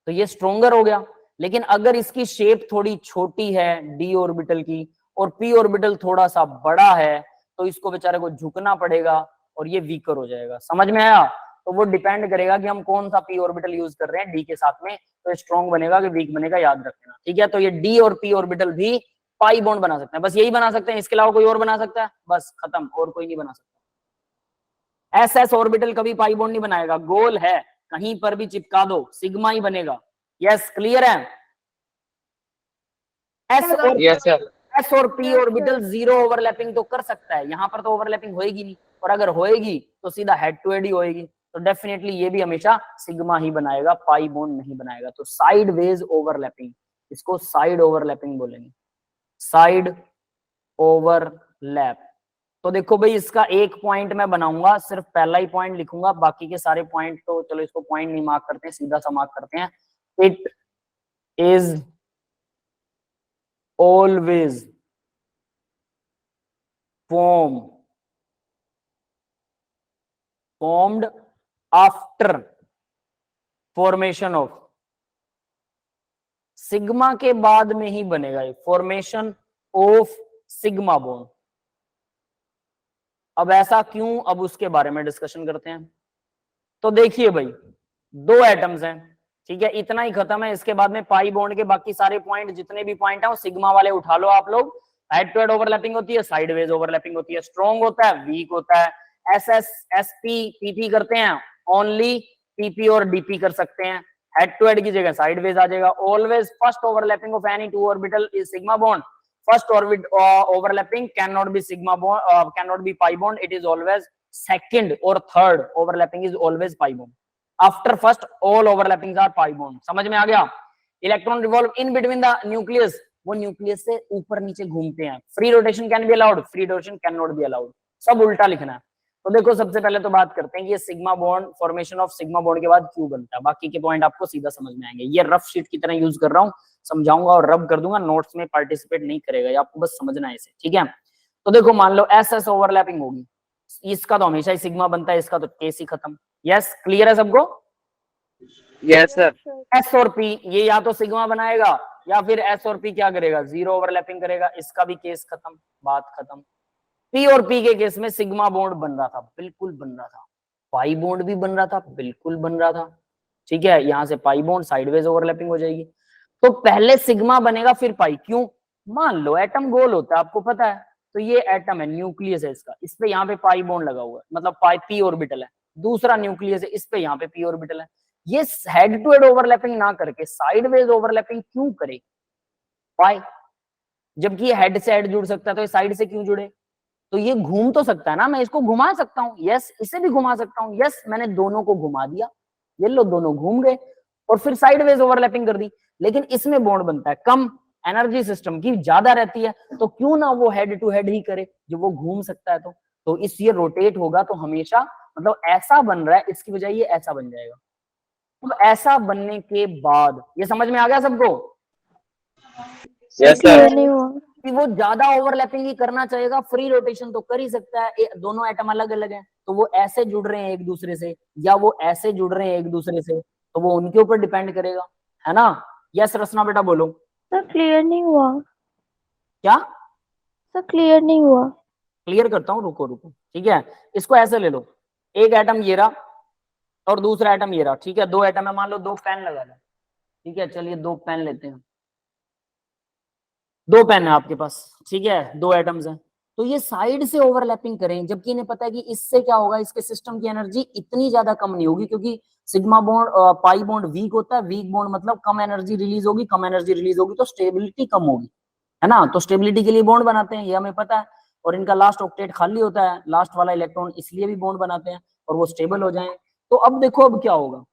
तो ये स्ट्रोंगर हो गया। लेकिन अगर इसकी शेप थोड़ी छोटी है डी ऑर्बिटल की और पी ऑर्बिटल थोड़ा सा बड़ा है तो इसको बेचारे को झुकना पड़ेगा और ये वीकर हो जाएगा। समझ में आया? तो वो डिपेंड करेगा कि हम कौन सा पी ऑर्बिटल यूज कर रहे हैं डी के साथ में, तो स्ट्रॉन्ग बनेगा कि वीक बनेगा, याद रखना। ठीक है, तो ये डी और पी ऑर्बिटल भी पाई बॉन्ड बना सकते हैं, बस यही बना सकते हैं, इसके अलावा कोई और बना सकता है? बस खत्म, और कोई नहीं बना सकता। एस एस ऑर्बिटल कभी पाई बॉन्ड नहीं बनाएगा, गोल है, कहीं पर भी चिपका दो सिग्मा ही बनेगा। यस, क्लियर है? Yes sir. एस और पी ऑर्बिटल जीरो ओवरलैपिंग तो कर सकता है, यहां पर तो ओवरलैपिंग होएगी नहीं, और अगर होएगी तो सीधा हेड टू हेड ही होएगी, तो डेफिनेटली ये भी हमेशा सिग्मा ही बनाएगा, पाई बॉन्ड नहीं बनाएगा। तो साइड वेज ओवरलैपिंग, इसको साइड ओवरलैपिंग बोलेंगे, साइड ओवरलैप। तो देखो भाई, इसका एक पॉइंट मैं बनाऊंगा, सिर्फ पहला ही पॉइंट लिखूंगा, बाकी के सारे पॉइंट तो चलो इसको पॉइंट नहीं मार्क करते हैं, सीधा सा मार्क करते हैं। It is always formed after formation of, sigma के बाद में ही बनेगा ये, फॉर्मेशन ऑफ सिग्मा बॉन्ड। अब ऐसा क्यों, अब उसके बारे में डिस्कशन करते हैं। तो देखिए भाई, दो एटम्स हैं, ठीक है, इतना ही खत्म है। इसके बाद में पाई बॉन्ड के बाकी सारे पॉइंट, जितने भी पॉइंट है वो सिग्मा वाले उठा लो आप लोग। हेड टू हेड ओवरलैपिंग होती है, साइडवेज ओवरलैपिंग होती है, स्ट्रॉन्ग होता है, वीक होता है। S S S P PP करते हैं, ओनली पीपी और डीपी कर सकते हैं। हेड टू हेड की जगह साइडवेज आ जाएगा। Always first overlapping of any two orbital is sigma bond. First orbit overlapping can not be sigma bond, can not be pi bond, it is always second और third overlapping is always pi bond. After first all overlappings are pi bond. समझ में आ गया? Electron revolve in between the nucleus, वो nucleus से ऊपर नीचे घूमते हैं। Free rotation can be allowed, free rotation can not be allowed. सब उल्टा लिखना है। तो देखो, सबसे पहले तो बात करते हैं कि ये sigma bond, formation of sigma bond के बाद क्यों बनता है। बाकी के पॉइंट आपको सीधा समझ में आएंगे। ये रफ शीट की तरह यूज कर रहा हूँ, समझाऊंगा और रब कर दूंगा, नोट्स में पार्टिसिपेट नहीं करेगा, ये आपको बस समझना है इसे, ठीक है। तो देखो, मान लो एस एस ओवरलैपिंग होगी, इसका तो हमेशा ही सिग्मा बनता है, इसका तो केस ही खत्म। यस, क्लियर है सबको? Yes sir. एस और पी, ये या तो सिग्मा बनाएगा या फिर एस और पी क्या करेगा, जीरो ओवरलैपिंग करेगा, इसका भी केस खत्म, बात खत्म। पी और पी के केस में सिग्मा बॉन्ड बन रहा था, बिल्कुल बन रहा था। पाई बॉन्ड भी बन रहा था, बिल्कुल बन रहा था, ठीक है। यहां से पाई बॉन्ड, साइडवेज ओवरलैपिंग हो जाएगी। तो पहले सिग्मा बनेगा फिर पाई, क्यों? मान लो एटम गोल होता है, आपको पता है, तो ये एटम है, न्यूक्लियस है इसका, इस पे यहाँ पे पाई बॉन्ड लगा हुआ है, मतलब पाई पी ऑर्बिटल है। दूसरा न्यूक्लियस है, इस पे यहाँ पे पी ऑर्बिटल है। ये हेड टू हेड ओवरलैपिंग ना करके साइडवेज ओवरलैपिंग क्यों करे? पाई, जबकि ये हेड से हेड जुड़ सकता है, तो ये साइड से क्यों जुड़े? तो ये घूम तो सकता है ना, मैं इसको घुमा सकता हूँ, यस, इसे भी घुमा सकता हूँ, यस, मैंने दोनों को घुमा दिया, ये लो दोनों घूम गए और फिर साइडवेज ओवरलैपिंग कर दी। लेकिन इसमें बॉन्ड बनता है कम, एनर्जी सिस्टम की ज्यादा रहती है, तो क्यों ना वो हेड टू हेड ही करे, जो वो घूम सकता है। तो इस ये रोटेट होगा तो हमेशा, मतलब ऐसा बन रहा है, इसकी बजाय ये ऐसा बन जाएगा। तो ऐसा बनने के बाद, ये समझ में आ गया सबको? Yes sir. नहीं हुआ। कि वो ज्यादा ओवरलैपिंग ही करना चाहेगा, फ्री रोटेशन तो कर ही सकता है, दोनों एटम अलग अलग हैं, तो वो ऐसे जुड़ रहे हैं एक दूसरे से या वो ऐसे जुड़ रहे हैं एक दूसरे से, तो वो उनके ऊपर डिपेंड करेगा, है ना। यस रचना बेटा बोलो। सर क्लियर नहीं हुआ। क्या? सर क्लियर नहीं हुआ। क्लियर करता हूँ, रुको रुको, ठीक है। इसको ऐसे ले लो, एक एटम ये रहा और दूसरा एटम ये रहा, ठीक है। दो एटम है, मान लो दो पेन लगा लो, ठीक है। चलिए दो पेन लेते हैं, दो पेन है आपके पास, ठीक है, दो एटम्स हैं। तो ये साइड से ओवरलैपिंग करें, जबकि इन्हें पता है कि इससे क्या होगा, इसके सिस्टम की एनर्जी इतनी ज्यादा कम नहीं होगी, क्योंकि sigma bond, pi bond weak होता है, वीक बॉन्ड मतलब कम एनर्जी रिलीज होगी, कम एनर्जी रिलीज होगी तो स्टेबिलिटी कम होगी, है ना। तो स्टेबिलिटी के लिए बॉन्ड बनाते हैं, ये हमें पता है। और इनका लास्ट ऑक्टेट खाली होता है, लास्ट वाला इलेक्ट्रॉन, इसलिए भी बॉन्ड बनाते हैं और वो स्टेबल हो जाए। तो अब देखो, अब क्या होगा,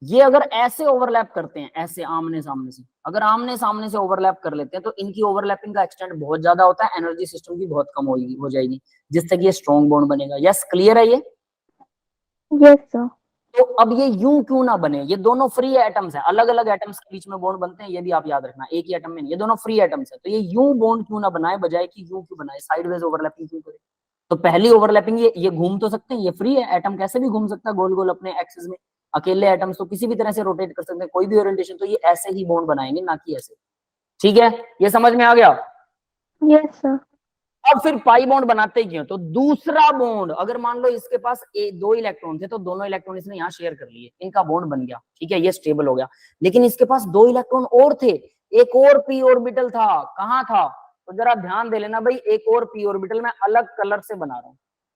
ये अगर ऐसे ओवरलैप करते हैं, ऐसे आमने सामने से, अगर आमने सामने से ओवरलैप कर लेते हैं, तो इनकी ओवरलैपिंग का एक्सटेंट बहुत ज्यादा होता है, एनर्जी सिस्टम की बहुत कम हो जाएगी, जिससे कि ये स्ट्रॉन्ग बॉन्ड बनेगा। यस, क्लियर है ये? Yes sir. तो अब ये यूं क्यों ना बने, ये दोनों फ्री एटम्स हैं, अलग अलग एटम्स के बीच में बॉन्ड बनते हैं, ये भी आप याद रखना, एक ही एटम में नहीं, ये दोनों फ्री एटम्स हैं। तो ये यूं बॉन्ड क्यों ना बनाए, बजाय कि यूं क्यों बनाए, साइडवेज ओवरलैपिंग क्यों करे? तो पहली ओवरलैपिंग, ये घूम तो सकते हैं, ये फ्री है, एटम कैसे भी घूम सकता है गोल गोल अपने एक्सिस में, अकेले एटम्स तो किसी भी तरह से रोटेट कर सकते हैं, कोई भी ओरिएंटेशन, तो ये ऐसे ही बॉन्ड बनाएंगे, ना कि ऐसे। ठीक है, ये समझ में आ गया। Yes sir. अब फिर पाई बॉन्ड बनाते क्यों? तो दूसरा बॉन्ड, अगर मान लो इसके पास दो इलेक्ट्रॉन थे, तो दोनों इलेक्ट्रॉन इसने यहाँ शेयर कर लिए, इनका बॉन्ड बन गया, ठीक है, ये स्टेबल हो गया। लेकिन इसके पास दो इलेक्ट्रॉन और थे, एक और पी ऑर्बिटल था, कहाँ था? तो जरा ध्यान दे लेना भाई, एक और पी ऑर्बिटल मैं अलग कलर से बना रहा हूं,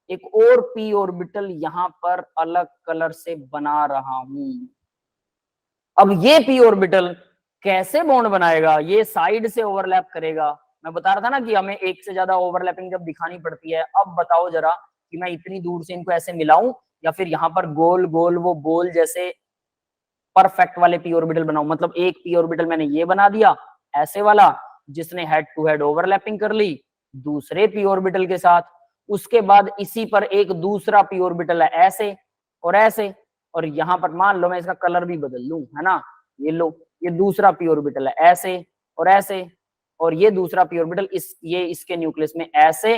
एक और पी ऑर्बिटल यहां पर अलग कलर से बना रहा हूं। अब ये पी ऑर्बिटल कैसे बॉन्ड बनाएगा? ये साइड से ओवरलैप करेगा। मैं बता रहा था ना कि हमें एक से ज्यादा ओवरलैपिंग जब दिखानी पड़ती है। अब बताओ जरा कि मैं इतनी दूर से इनको ऐसे मिलाऊं या फिर यहाँ पर गोल गोल वो बोल जैसे परफेक्ट वाले पी ऑर्बिटल बनाऊं। मतलब एक पी ऑर्बिटल मैंने ये बना दिया ऐसे वाला, जिसने हेड टू हेड ओवरलैपिंग कर ली दूसरे पी ऑर्बिटल के साथ। उसके बाद इसी पर एक दूसरा पी ऑर्बिटल है ऐसे और ऐसे, और यहाँ पर मान लो मैं इसका कलर भी बदल लूं, है ना, ये लो, ये दूसरा पी ऑर्बिटल है ऐसे और ऐसे, और ये दूसरा पी ऑर्बिटल ये इसके न्यूक्लियस में ऐसे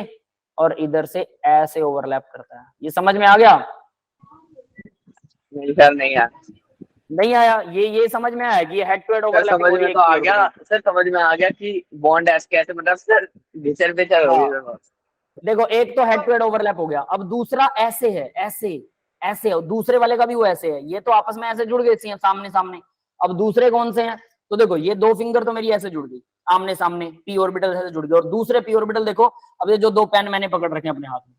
और इधर से ऐसे ओवरलैप करता है। ये समझ में आ गया? नहीं सर, नहीं आया। नहीं आया? ये समझ में आया कि ये हेड टू हेड ओवरलैप समझ में तो आ गया सर, समझ में आ गया कि बॉन्ड ऐसे कैसे बना सर, घिसर पिचर हो गई सर। देखो, एक तो हेड टू हेड ओवरलैप हो गया, अब दूसरा ऐसे है, ऐसे ऐसे, और दूसरे वाले का भी वो ऐसे है। ये तो आपस में ऐसे जुड़ गए सामने सामने। अब दूसरे कौन से हैं? तो देखो, ये दो फिंगर तो मेरी ऐसे जुड़ गई आमने सामने, पी ऑर्बिटल ऐसे जुड़ गए। और दूसरे पी ऑर्बिटल देखो, अब ये जो दो पेन मैंने पकड़ रखे हैं अपने हाथ में,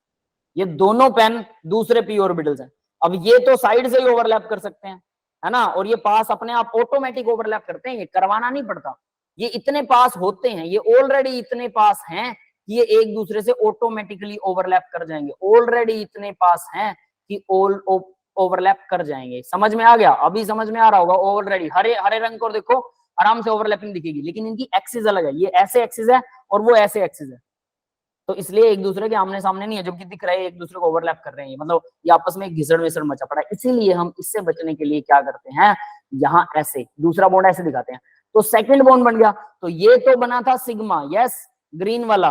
ये दोनों पेन दूसरे पी ऑर्बिटल्स हैं। अब ये तो साइड से ही ओवरलैप कर सकते हैं, है ना, और ये पास अपने आप ऑटोमेटिक ओवरलैप करते हैं, ये करवाना नहीं पड़ता। ये इतने पास होते हैं, ये ऑलरेडी इतने पास हैं कि ये एक दूसरे से ऑटोमेटिकली ओवरलैप कर जाएंगे। ऑलरेडी इतने पास हैं कि ओवरलैप कर जाएंगे। समझ में आ गया? अभी समझ में आ रहा होगा। ऑलरेडी हरे हरे रंग को देखो, आराम से ओवरलैपिंग दिखेगी, लेकिन इनकी एक्सिस अलग है। ये ऐसे एक्सिस है और वो ऐसे एक्सिस है, तो इसलिए एक दूसरे के आमने सामने नहीं है, जबकि दिख रहे हैं एक दूसरे को ओवरलैप कर रहे हैं। मतलब ये आपस में घिसड़ विसड़ मचा पड़ा है। इसीलिए हम इससे बचने के लिए क्या करते हैं, यहाँ ऐसे दूसरा बॉन्ड ऐसे दिखाते हैं। तो सेकंड बॉन्ड बन गया। तो ये तो बना था सिग्मा, यस, ग्रीन वाला,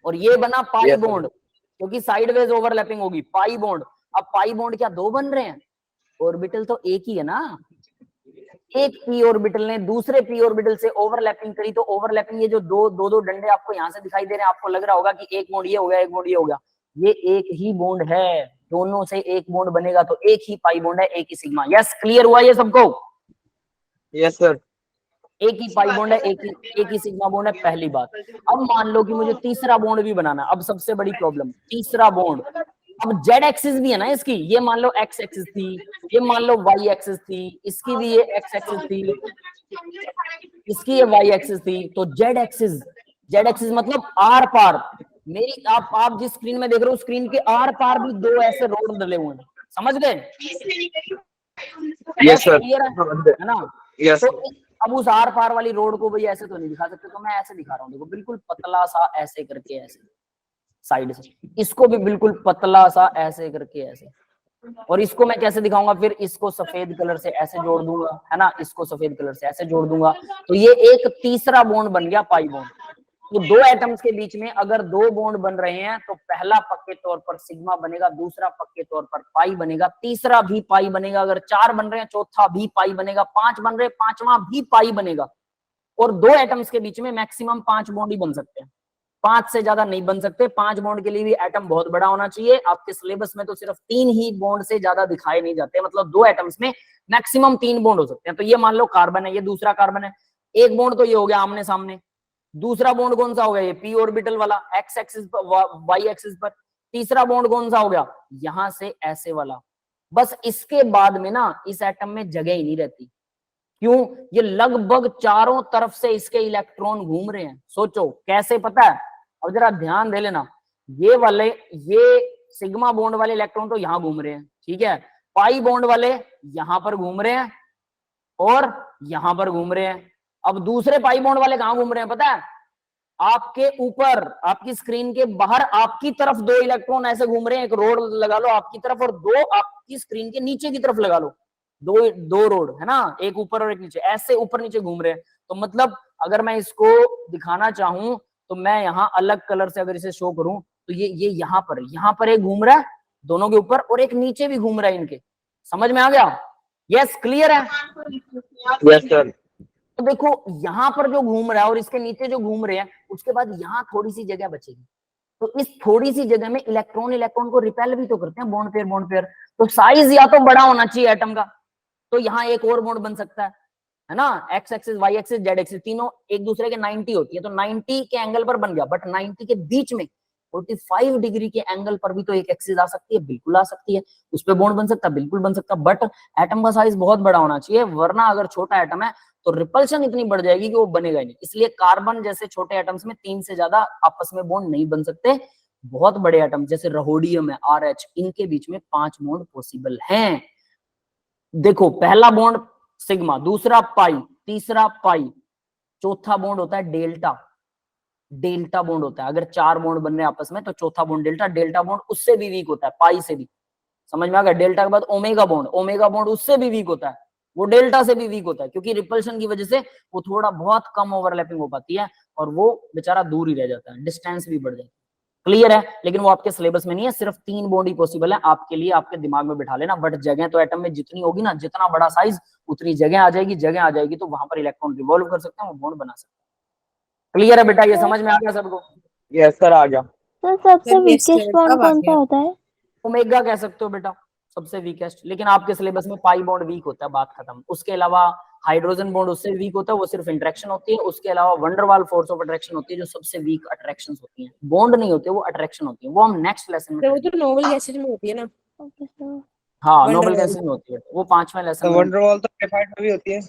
और ये बना पाई बॉन्ड, क्योंकि साइडवेज ओवरलैपिंग होगी, पाई बॉन्ड। अब पाई बॉन्ड क्या दो बन रहे हैं? ऑर्बिटल तो एक ही है ना। एक पी ऑर्बिटल ने दूसरे पी ऑर्बिटल से ओवरलैपिंग करी, तो ओवरलैपिंग, ये जो दो डंडे आपको यहाँ से दिखाई दे रहे हैं, आपको लग रहा होगा कि एक बॉन्ड ये हो गया, एक बॉन्ड ये हो गया। ये एक ही बॉन्ड है, दोनों से एक बॉन्ड बनेगा तो एक ही पाई बॉन्ड है, एक ही सिग्मा। यस, क्लियर हुआ ये सबको? Yes sir. एक ही पाई बॉन्ड है, एक ही सिग्मा बॉन्ड है, पहली बात। अब मान लो कि मुझे तीसरा बॉन्ड भी बनाना है। अब सबसे बड़ी प्रॉब्लम, तीसरा बॉन्ड। अब जेड एक्सिस भी है ना इसकी, ये मान लो एक्स एक्सिस थी, ये मान लो वाई एक्सिस थी, इसकी भी ये एक्स एक्सिस थी, इसकी ये वाई एक्सिस थी। तो जेड एक्सिस मतलब आर पार, मेरी आप जिस स्क्रीन में देख रहे हो, स्क्रीन के आर पार भी दो ऐसे रोड डले हुए हैं। समझ गए? यस सर, है ना? यस। तो अब उस आर पार वाली रोड को भाई ऐसे तो नहीं दिखा सकते, तो मैं ऐसे दिखा रहा हूँ। देखो, बिल्कुल पतला सा ऐसे करके, ऐसे साइड से। इसको भी बिल्कुल पतला सा ऐसे करके, ऐसे। और इसको मैं कैसे दिखाऊंगा फिर? इसको सफेद कलर से ऐसे जोड़ दूंगा, है ना, इसको सफेद कलर से ऐसे जोड़ दूंगा। तो ये एक तीसरा बॉन्ड बन गया, पाई बॉन्ड। तो दो एटम्स के बीच में अगर दो बॉन्ड बन रहे हैं, तो पहला पक्के तौर पर सिग्मा बनेगा, दूसरा पक्के तौर पर पाई बनेगा, तीसरा भी पाई बनेगा। अगर चार बन रहे हैं, चौथा भी पाई बनेगा, पांच बन रहे हैं, पांचवा भी पाई बनेगा। और दो एटम्स के बीच में मैक्सिमम 5 बॉन्ड ही बन सकते हैं, 5 से ज्यादा नहीं बन सकते। 5 बॉन्ड के लिए भी एटम बहुत बड़ा होना चाहिए। आपके सिलेबस में तो सिर्फ 3 ही बॉन्ड से ज्यादा दिखाए नहीं जाते, मतलब दो एटम्स में मैक्सिमम 3 बॉन्ड हो सकते हैं। तो ये मान लो कार्बन है, ये दूसरा कार्बन है, एक बॉन्ड तो ये हो गया आमने सामने। दूसरा बॉन्ड कौन सा हो गया? ये पी ऑर्बिटल वाला, एक्स एक्सिस पर, वाई एक्सिस पर। तीसरा बॉन्ड कौन सा हो गया? यहां से ऐसे वाला। बस इसके बाद में ना इस एटम में जगह ही नहीं रहती। क्यों? ये लगभग चारों तरफ से इसके इलेक्ट्रॉन घूम रहे हैं। सोचो कैसे, पता है? अब जरा ध्यान दे लेना, ये वाले, ये सिग्मा बॉन्ड वाले इलेक्ट्रॉन तो यहां घूम रहे हैं, ठीक है, पाई बॉन्ड वाले यहां पर घूम रहे हैं और यहां पर घूम रहे हैं। अब दूसरे पाई बॉन्ड वाले कहां घूम रहे हैं पता है? आपके ऊपर, आपकी स्क्रीन के बाहर, आपकी तरफ दो इलेक्ट्रॉन ऐसे घूम रहे हैं। एक रोड लगा लो आपकी तरफ और दो आपकी स्क्रीन के नीचे की तरफ लगा लो, दो रोड, है ना, एक ऊपर और एक नीचे, ऐसे ऊपर नीचे घूम रहे हैं। तो मतलब अगर मैं इसको दिखाना चाहूं तो मैं यहाँ अलग कलर से अगर इसे शो करूं, तो ये यहाँ पर एक घूम रहा है दोनों के ऊपर, और एक नीचे भी घूम रहा है इनके। समझ में आ गया? यस, क्लियर है? Yes sir. तो देखो यहां पर जो घूम रहा है और इसके नीचे जो घूम रहे हैं, उसके बाद यहाँ थोड़ी सी जगह बचेगी। तो इस थोड़ी सी जगह में इलेक्ट्रॉन इलेक्ट्रॉन को रिपेल भी तो करते हैं, बॉन्ड पेयर। तो साइज या तो बड़ा होना चाहिए एटम का, तो यहाँ एक और बॉन्ड बन सकता है ना, x axis, y axis, z axis तीनों एक दूसरे के 90 होती है, तो 90 के एंगल पर बन गया। बट 90 के बीच में 45 डिग्री के एंगल पर भी तो एक एक्सिस आ सकती है, बिल्कुल आ सकती है, उस पर बॉन्ड बन सकता है, बिल्कुल बन सकता है। बट एटम का साइज बहुत बड़ा होना चाहिए, वरना अगर छोटा एटम है तो रिपल्शन इतनी बढ़ जाएगी कि वो बनेगा ही नहीं। इसलिए कार्बन जैसे छोटे एटम्स में 3 से ज्यादा आपस में बॉन्ड नहीं बन सकते। बहुत बड़े एटम जैसे रहोडियम है, RH, इनके बीच में 5 बॉन्ड पॉसिबल हैं। देखो पहला बॉन्ड सिग्मा, दूसरा पाई, तीसरा पाई, चौथा बॉन्ड होता है डेल्टा। डेल्टा बॉन्ड होता है, अगर 4 बॉन्ड बन रहे हैं आपस में तो चौथा बॉन्ड डेल्टा। डेल्टा बॉन्ड उससे भी वीक होता है, पाई से भी। समझ में आ गया? डेल्टा के बाद ओमेगा बॉन्ड, ओमेगा बॉन्ड उससे भी वीक होता है, वो डेल्टा से भी वीक होता है, क्योंकि रिपल्शन की वजह से वो थोड़ा बहुत कम ओवरलैपिंग हो पाती है और वो बेचारा दूर ही रह जाता है, डिस्टेंस भी बढ़ जाती है। क्लियर है? लेकिन वो आपके सिलेबस में नहीं है, सिर्फ 3 बॉन्ड ही पॉसिबल है आपके लिए, आपके दिमाग में बिठा लेना। बट जगह तो एटम में जितनी होगी ना, जितना बड़ा साइज उतनी जगह आ जाएगी, जगह आ जाएगी तो वहां पर इलेक्ट्रॉन रिवॉल्व कर सकते हैं, वो बॉन्ड बना सकते हैं। क्लियर है बेटा? ये समझ में आ गया सबको? यस सर, आ गया। सर सबसे sir, yes, weakest sir, bond अब आ कौन सा गया। होता है? ओमेगा कह सकते हो बेटा सबसे वीकेस्ट, लेकिन आपके सिलेबस में पाई बॉन्ड वीक होता है, बात खत्म। उसके अलावा हाइड्रोजन बॉन्ड उससे वीक होता है, वो सिर्फ इंटरेक्शन होती है। उसके अलावा वंडरवाल फोर्स ऑफ अट्रैक्शन होती है, जो सबसे वीक अट्रैक्शंस होती हैं, बॉन्ड नहीं होते, वो अट्रैक्शन होती है। वो हम नेक्स्ट लेसन में तो वो करेंगे। तो नोबल गैसेज में होती है ना, ओके सर। हाँ, नोबल वंडरवॉल। गैसेज में होती है, वो 5वें लेसन तो में। वंडरवॉल तो ग्रेफाइट में भी होती है।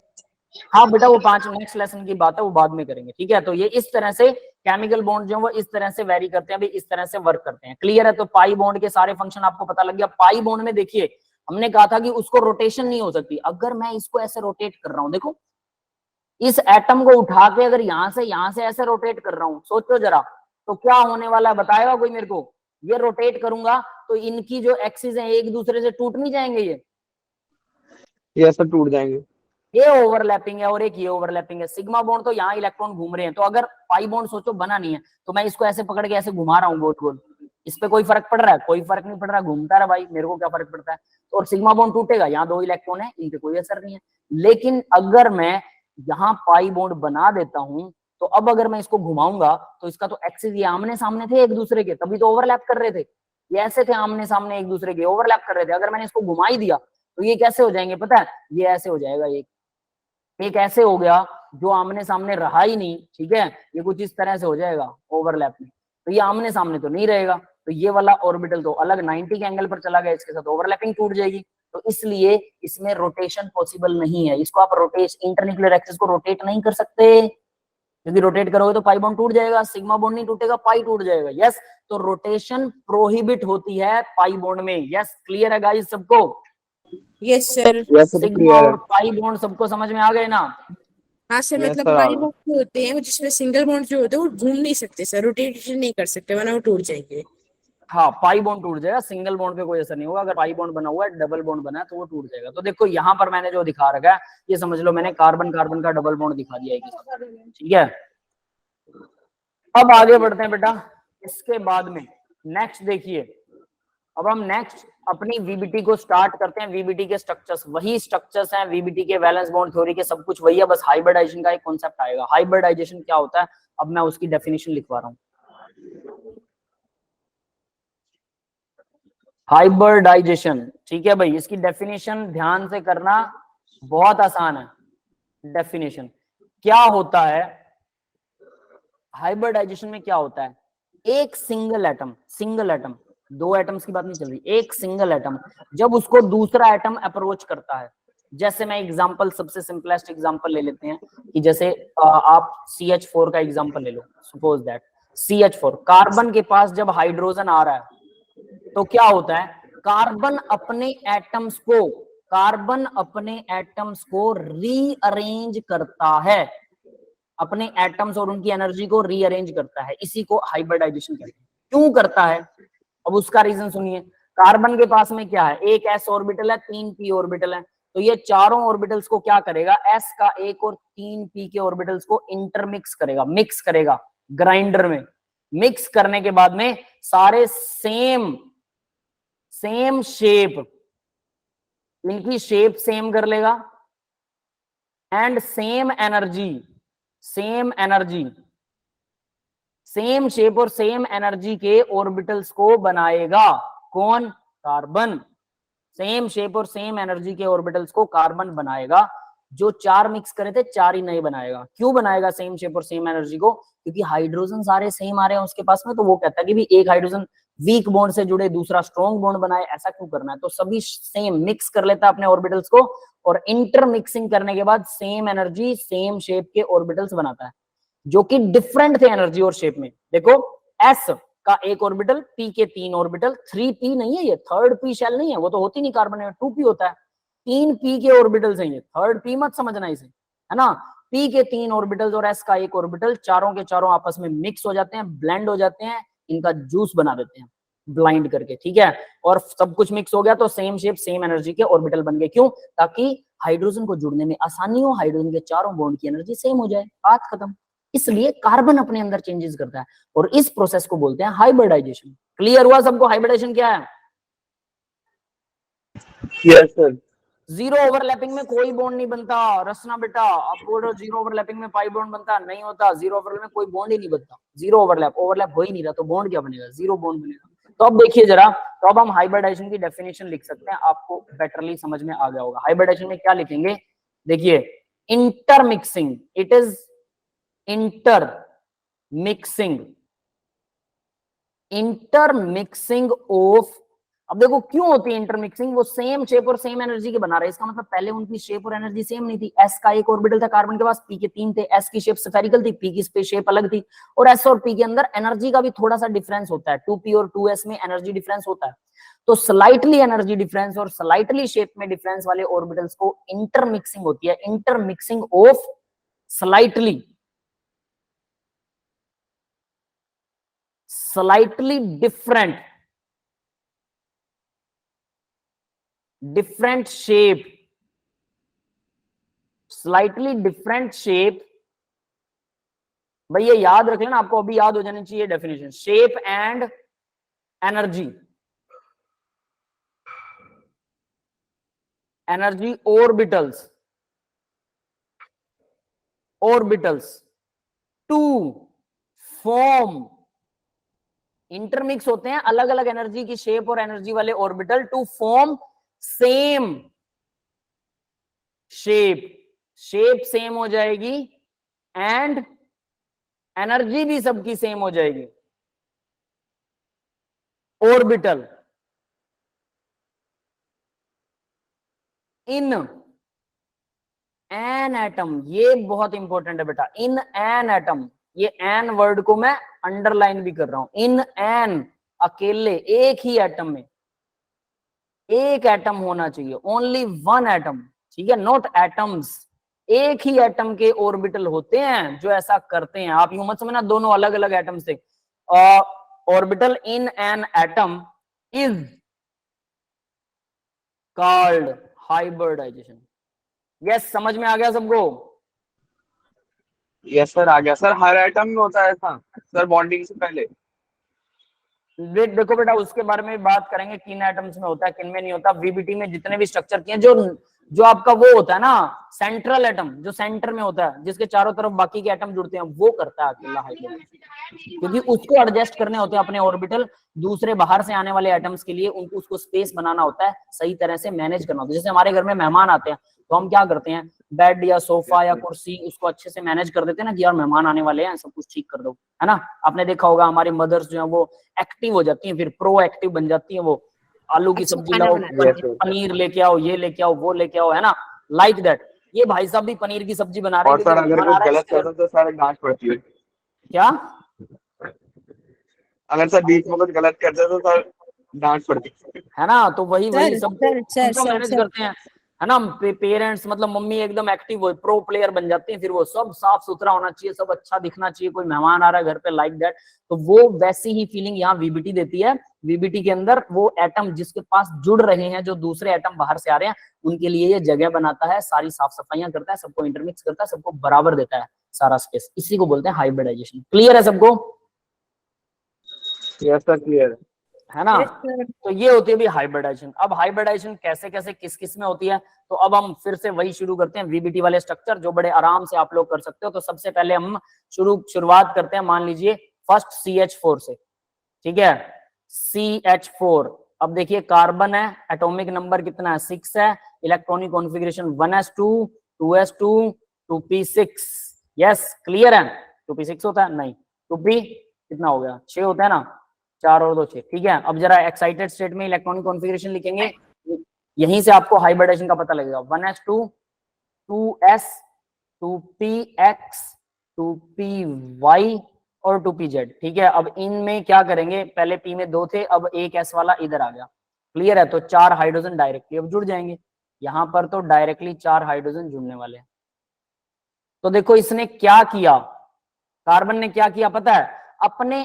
हाँ बेटा, वो 5 नेक्स्ट लेसन की बात है, वो बाद में करेंगे। ठीक है, तो ये इस तरह से केमिकल बॉन्ड जो है वो इस तरह से वेरी करते हैं, भी इस तरह से वर्क करते हैं। क्लियर है? तो पाई बॉन्ड के सारे फंक्शन आपको पता लग गया। पाई बॉन्ड में देखिए हमने कहा था कि उसको रोटेशन नहीं हो सकती। अगर मैं इसको ऐसे रोटेट कर रहा हूं, देखो इस एटम को उठा के अगर यहां से ऐसे रोटेट कर रहा हूं, सोचो जरा, तो क्या होने वाला है बताएगा कोई मेरे को? ये रोटेट करूंगा तो इनकी जो एक्सिस है एक दूसरे से टूट नहीं जाएंगे? ये सब टूट जाएंगे। ये ओवरलैपिंग है और एक ये ओवरलैपिंग है। सिग्मा बॉन्ड तो यहाँ इलेक्ट्रॉन घूम रहे हैं, तो अगर पाई बॉन्ड सोचो बना नहीं है, तो मैं इसको ऐसे पकड़ के ऐसे घुमा रहा हूँ गोल गोल, इस पे कोई फर्क पड़ रहा है? कोई फर्क नहीं पड़ रहा, घूमता रहा भाई, मेरे को क्या फर्क पड़ता है? तो और सिग्मा बॉन्ड टूटेगा, यहाँ 2 इलेक्ट्रॉन है, इन पे कोई असर नहीं है। लेकिन अगर मैं यहाँ पाई बॉन्ड बना देता हूं, तो अब अगर मैं इसको घुमाऊंगा तो इसका तो एक्सिस, ये आमने सामने थे एक दूसरे के, तभी तो ओवरलैप कर रहे थे। ये ऐसे थे आमने सामने एक दूसरे के, ओवरलैप कर रहे थे। अगर मैंने इसको घुमा ही दिया तो ये कैसे हो जाएंगे पता है? ये ऐसे हो जाएगा, एक ऐसे हो गया जो आमने सामने रहा ही नहीं। ठीक है, ये कुछ इस तरह से हो जाएगा ओवरलैप में, तो ये आमने सामने तो नहीं रहेगा, तो ये वाला ऑर्बिटल तो अलग 90 के एंगल पर चला गया, इसके साथ ओवरलैपिंग टूट जाएगी। तो इसलिए इसमें रोटेशन पॉसिबल नहीं है। इसको आप इंटरन्यूक्लियर एक्सिस को रोटेट नहीं कर सकते, क्योंकि रोटेट करोगे तो पाई बॉन्ड टूट जाएगा, सिग्मा बॉन्ड नहीं टूटेगा, पाई टूट जाएगा। यस, तो रोटेशन प्रोहिबिट होती है पाई बॉन्ड में। यस, क्लियर है गाइस सबको? Yes sir. Yes sir, sigma clear और है। पाई बॉन्ड सबको समझ में आ गए ना? हाँ सर, Yes, मतलब sir, आ पाई गया। बॉन्ड जो होते हैं, जिसमें सिंगल बॉन्ड जो होते हैं वो घूम नहीं सकते सर, रोटेशन नहीं कर सकते, वरना वो टूट जाएंगे। हाँ, पाई बॉन्ड टूट जाएगा, सिंगल बॉन्ड पे कोई असर नहीं होगा। अगर पाई बॉन्ड बना हुआ है, डबल बॉन्ड बना है, तो वो टूट जाएगा। तो देखो यहाँ पर मैंने जो दिखा रखा है, ये समझ लो मैंने कार्बन कार्बन का डबल बॉन्ड दिखा दिया है। ठीक है, अब आगे बढ़ते हैं बेटा। इसके बाद में नेक्स्ट देखिए, अब हम नेक्स्ट अपनी वीबीटी को स्टार्ट करते हैं। वीबीटी के स्ट्रक्चर्स वही स्ट्रक्चर्स हैं, वीबीटी के वैलेंस बॉन्ड थ्योरी के सब कुछ वही है, बस हाइब्रिडाइजेशन का एक कॉन्सेप्ट आएगा। हाइब्रिडाइजेशन क्या होता है, अब मैं उसकी डेफिनेशन लिखवा रहा हूँ। हाइब्रिडाइजेशन, ठीक है भाई, इसकी डेफिनेशन ध्यान से करना, बहुत आसान है। डेफिनेशन क्या होता है, हाइब्रिडाइजेशन में क्या होता है, एक सिंगल एटम, 2 एटम्स की बात नहीं चल रही, एक सिंगल एटम जब उसको दूसरा एटम अप्रोच करता है। जैसे मैं एग्जांपल, सबसे सिंपलेस्ट एग्जांपल ले लेते हैं कि जैसे आप CH4 का एग्जांपल ले लो। सपोज दैट CH4, कार्बन के पास जब हाइड्रोजन आ रहा है तो क्या होता है, कार्बन अपने एटम्स को रीअरेंज करता है, अपने एटम्स और उनकी एनर्जी को रीअरेंज करता है। इसी को हाइब्रिडाइजेशन कहते हैं। क्यों करता है, अब उसका रीजन सुनिए। कार्बन के पास में क्या है, एक s ऑर्बिटल है, 3 p ऑर्बिटल है, तो ये चारों ऑर्बिटल्स को क्या करेगा, s का एक और 3 p के ऑर्बिटल्स को इंटरमिक्स करेगा, मिक्स करेगा ग्राइंडर में। मिक्स करने के बाद में सारे सेम शेप, इनकी शेप सेम कर लेगा and same energy, same energy, same shape और सेम एनर्जी के ऑर्बिटल्स को बनाएगा। कौन? कार्बन। सेम शेप और सेम एनर्जी के ऑर्बिटल्स को कार्बन बनाएगा। जो 4 मिक्स करे थे 4 ही नहीं बनाएगा। क्यों बनाएगा सेम शेप और सेम एनर्जी को? क्योंकि हाइड्रोजन सारे सेम आ रहे हैं उसके पास में, तो वो कहता है कि भी एक हाइड्रोजन वीक बॉन्ड से जुड़े, दूसरा स्ट्रॉन्ग बॉन्ड बनाए। ऐसा क्यों करना है? तो सभी सेम मिक्स कर लेता है अपने ऑर्बिटल्स को, और इंटर मिक्सिंग करने के बाद सेम एनर्जी सेम शेप के ऑर्बिटल्स बनाता है, जो कि डिफरेंट थे एनर्जी और शेप में। देखो एस का एक ऑर्बिटल, पी के 3 ऑर्बिटल, 3p नहीं है ये, थर्ड p शेल नहीं है, वो तो होती नहीं कार्बन में, 2p होता है। 3p के ऑर्बिटल्स हैं ये, थर्ड p मत समझना इसे, है ना। p के 3 ऑर्बिटल्स और s का एक ऑर्बिटल, चारों के चारों आपस में मिक्स हो जाते हैं, ब्लेंड हो जाते हैं, इनका जूस बना देते हैं ब्लाइंड करके, ठीक है। और सब कुछ मिक्स हो गया तो सेम शेप सेम एनर्जी के ऑर्बिटल बन गए। क्यों? ताकि हाइड्रोजन को जुड़ने में आसानी हो, हाइड्रोजन के चारों बॉन्ड की एनर्जी सेम हो जाए, बात खत्म। इसलिए कार्बन अपने अंदर चेंजेस करता है, और इस प्रोसेस को बोलते हैं हाइब्रिडाइजेशन। क्लियर हुआ सबको हाइब्रिडाइजेशन क्या है? Yes sir. जीरो ओवरलैपिंग में कोई बॉन्ड नहीं बनता। रचना बेटा आप बोल रहे हो जीरो ओवरलैपिंग में पाई बॉन्ड बनता, नहीं होता। जीरो ओवरलैप में कोई बॉन्ड ही नहीं बनता। जीरो ओवरलैप, ओवरलैप हो ही नहीं रहा तो बॉन्ड क्या बनेगा? जीरो बॉन्ड बनेगा। तो अब देखिए जरा, तो अब हम हाइब्रिडाइजेशन की डेफिनेशन लिख सकते हैं, आपको बेटरली समझ में आ गया होगा। हाइब्रिडाइजेशन में क्या लिखेंगे? देखिए, intermixing, it is intermixing, intermixing of. अब देखो क्यों होती है इंटरमिक्सिंग? वो सेम शेप और सेम एनर्जी के बना रहे हैं, इसका मतलब पहले उनकी शेप और एनर्जी सेम नहीं थी। एस का एक ऑर्बिटल था कार्बन के पास, पी के 3 थे, एस की शेप स्फेरिकल थी, पी की शेप अलग थी। और एस और पी के अंदर एनर्जी का भी थोड़ा सा डिफरेंस होता है, 2p और 2s में एनर्जी डिफरेंस होता है। तो स्लाइटली एनर्जी डिफरेंस और स्लाइटली शेप में डिफरेंस वाले ऑर्बिटल्स को इंटरमिक्सिंग होती है। Intermixing of slightly different shape, slightly different shape। भाई ये याद रख लेना, आपको अभी याद हो जानी चाहिए definition. Shape and energy, energy orbitals, orbitals to form, intermix होते हैं अलग अलग एनर्जी की शेप और एनर्जी वाले orbital to form same shape, shape same हो जाएगी एंड एनर्जी भी सबकी सेम हो जाएगी। ऑर्बिटल इन एन एटम, ये बहुत इंपॉर्टेंट है बेटा, इन एन एटम। ये एन वर्ड को मैं अंडरलाइन भी कर रहा हूं। इन एन, अकेले एक ही एटम में, एक एटम होना चाहिए, ओनली वन एटम, ठीक है, नॉट एटम्स। एक ही एटम के ऑर्बिटल होते हैं जो ऐसा करते हैं। आप यूं मत समझना दोनों अलग अलग एटम से। Orbital in an atom is called hybridisation. Yes, समझ में आ गया सबको? यस सर, आ गया सर। हर एटम में होता है ऐसा सर, बॉन्डिंग से पहले? देखो बेटा, उसके बारे में बात करेंगे, किन एटम्स में होता है किन में नहीं होता। वीबीटी में जितने भी स्ट्रक्चर किए, जो आपका वो होता है ना सेंट्रल एटम, जो सेंटर में होता है जिसके चारों तरफ बाकी के एटम जुड़ते हैं, वो करता है अकेला हाइब्रिडाइजेशन, क्योंकि उसको एडजस्ट करने होते हैं अपने ऑर्बिटल दूसरे बाहर से आने वाले एटम्स के लिए। उनको उसको स्पेस बनाना होता है, सही तरह से मैनेज करना होता है। जैसे हमारे घर में मेहमान आते हैं तो हम क्या करते हैं, बेड या सोफा या कुर्सी उसको अच्छे से मैनेज कर देते हैं ना, कि यार मेहमान आने वाले हैं, सब कुछ ठीक कर दो, है ना। आपने देखा होगा हमारी मदर्स जो है वो एक्टिव हो जाती हैं, फिर प्रो एक्टिव बन जाती हैं। वो आलू की अच्छा, सब्जी खाना लाओ, बनाती हैं। पनीर लेके आओ, ये लेके आओ, वो लेके आओ, है ना, लाइक दैट। ये भाई साहब भी पनीर की सब्जी बना रहे और हैं सर क्योंकि अगर मेहमान आ कुछ रहा है गलत इसलिए। करता तो सर डांट पड़ती है। क्या? अगर सर बीच में कुछ गलत करते तो सर डांट पड़ती है ना, तो वही सर सब सर सर उनको सर मैनेज सर करते हैं, है ना। पेरेंट्स मतलब मम्मी एकदम एक्टिव हो, प्रो प्लेयर बन जाते हैं, फिर वो सब साफ सुथरा होना चाहिए, सब अच्छा दिखना चाहिए, कोई मेहमान आ रहा है घर पे, लाइक दैट। तो वो वैसी ही फीलिंग यहाँ वीबीटी देती है। वीबीटी के अंदर वो एटम जिसके पास जुड़ रहे हैं, जो दूसरे एटम बाहर से आ रहे हैं, उनके लिए ये जगह बनाता है, सारी साफ सफाइयां करता है, सबको इंटरमिक्स करता है, सबको बराबर देता है सारा स्पेस। इसी को बोलते हैं हाइब्रिडाइजेशन। क्लियर है सबको? है। यस सर, क्लियर है ना। Yes, sir. तो ये होती है भी हाइब्रिडाइजेशन। अब हाइब्रिडाइजेशन कैसे कैसे किस किस में होती है, तो अब हम फिर से वही शुरू करते हैं वीबीटी वाले स्ट्रक्चर जो बड़े आराम से आप लोग कर सकते हो। तो सबसे पहले हम शुरुआत करते हैं, मान लीजिए फर्स्ट CH4 से, ठीक है, CH4। अब देखिए कार्बन है, एटॉमिक नंबर कितना है 6 है, electronic configuration 1s2 2s2 2p6। Yes clear है, 2p6 होता है नहीं, 2p कितना हो गया 6 होता है ना, 4 और 2 6, ठीक है। अब जरा एक्साइटेड स्टेट में इलेक्ट्रॉनिक कॉन्फ़िगरेशन लिखेंगे, यहीं से आपको हाइब्रिडाइजेशन का पता लगेगा। 1s2 2s 2px 2py और 2pz, ठीक है। अब इनमें क्या करेंगे, पहले p में 2 थे, अब एक s वाला इधर आ गया, क्लियर है। तो 4 हाइड्रोजन डायरेक्टली अब जुड़ जाएंगे, यहां पर तो डायरेक्टली 4 हाइड्रोजन जुड़ने वाले हैं। तो देखो इसने क्या किया, कार्बन ने क्या किया पता है, अपने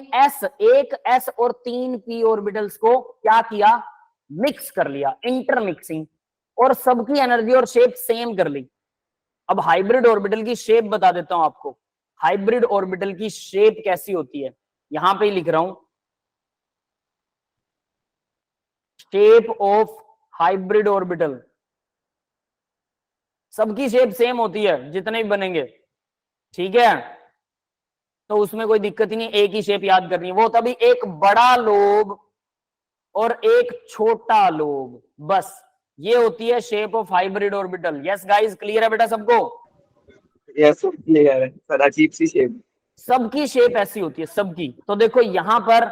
एक s और 3 p ऑर्बिटल्स को क्या किया, मिक्स कर लिया, इंटरमिक्सिंग, और सबकी एनर्जी और शेप सेम कर ली। अब हाइब्रिड ऑर्बिटल की शेप बता देता हूं आपको, हाइब्रिड ऑर्बिटल की शेप कैसी होती है, यहां पे ही लिख रहा हूं, शेप ऑफ हाइब्रिड ऑर्बिटल। सबकी शेप सेम होती है जितने भी बनेंगे, ठीक है, तो उसमें कोई दिक्कत ही नहीं, एक ही शेप याद करनी है, वो तभी एक बड़ा लोब और एक छोटा लोब, बस ये होती है shape of hybrid orbital. Yes guys clear है बेटा सबको? यस क्लियर है सर, अजीब सी शेप। सबकी शेप ऐसी होती है सबकी। तो देखो यहां पर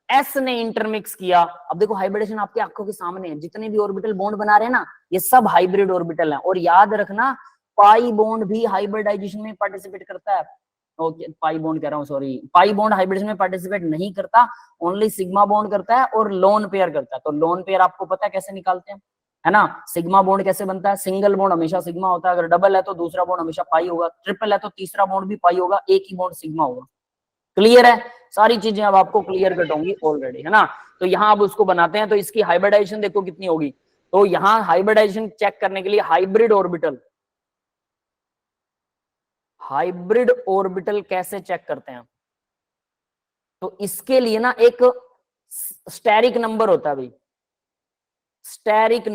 S ने इंटरमिक्स किया, अब देखो हाइब्रिडेशन आपकी आंखों के सामने है, जितने भी ऑर्बिटल बॉन्ड बना रहे हैं ना, ये सब हाइब्रिड ऑर्बिटल हैं। और याद रखना पाई बॉन्ड भी हाइब्रिडाइजेशन में पार्टिसिपेट करता है। ओके पाई बॉन्ड कह रहा हूं, सॉरी, पाई बॉन्ड हाइब्रिडेशन में पार्टिसिपेट नहीं करता, ओनली सिग्मा बॉन्ड करता है और लोन पेयर करता है। तो लोन पेयर आपको पता है कैसे निकालते हैं, है ना। सिग्मा बॉन्ड कैसे बनता है, सिंगल बॉन्ड हमेशा सिग्मा होता है, अगर डबल है तो दूसरा बॉन्ड हमेशा पाई होगा, ट्रिपल है तो तीसरा बॉन्ड भी पाई होगा, एक ही बॉन्ड सिग्मा होगा। क्लियर है, सारी चीजें अब आपको क्लियर कट होंगी ऑलरेडी, है ना। तो यहां अब उसको बनाते हैं, तो इसकी हाइब्रिडाइजेशन देखो कितनी होगी। तो यहां हाइब्रिडाइजेशन चेक करने के लिए हाइब्रिड ऑर्बिटल कैसे चेक करते हैं, तो इसके लिए ना एक स्टेरिक नंबर होता है भाई, स्टेरिक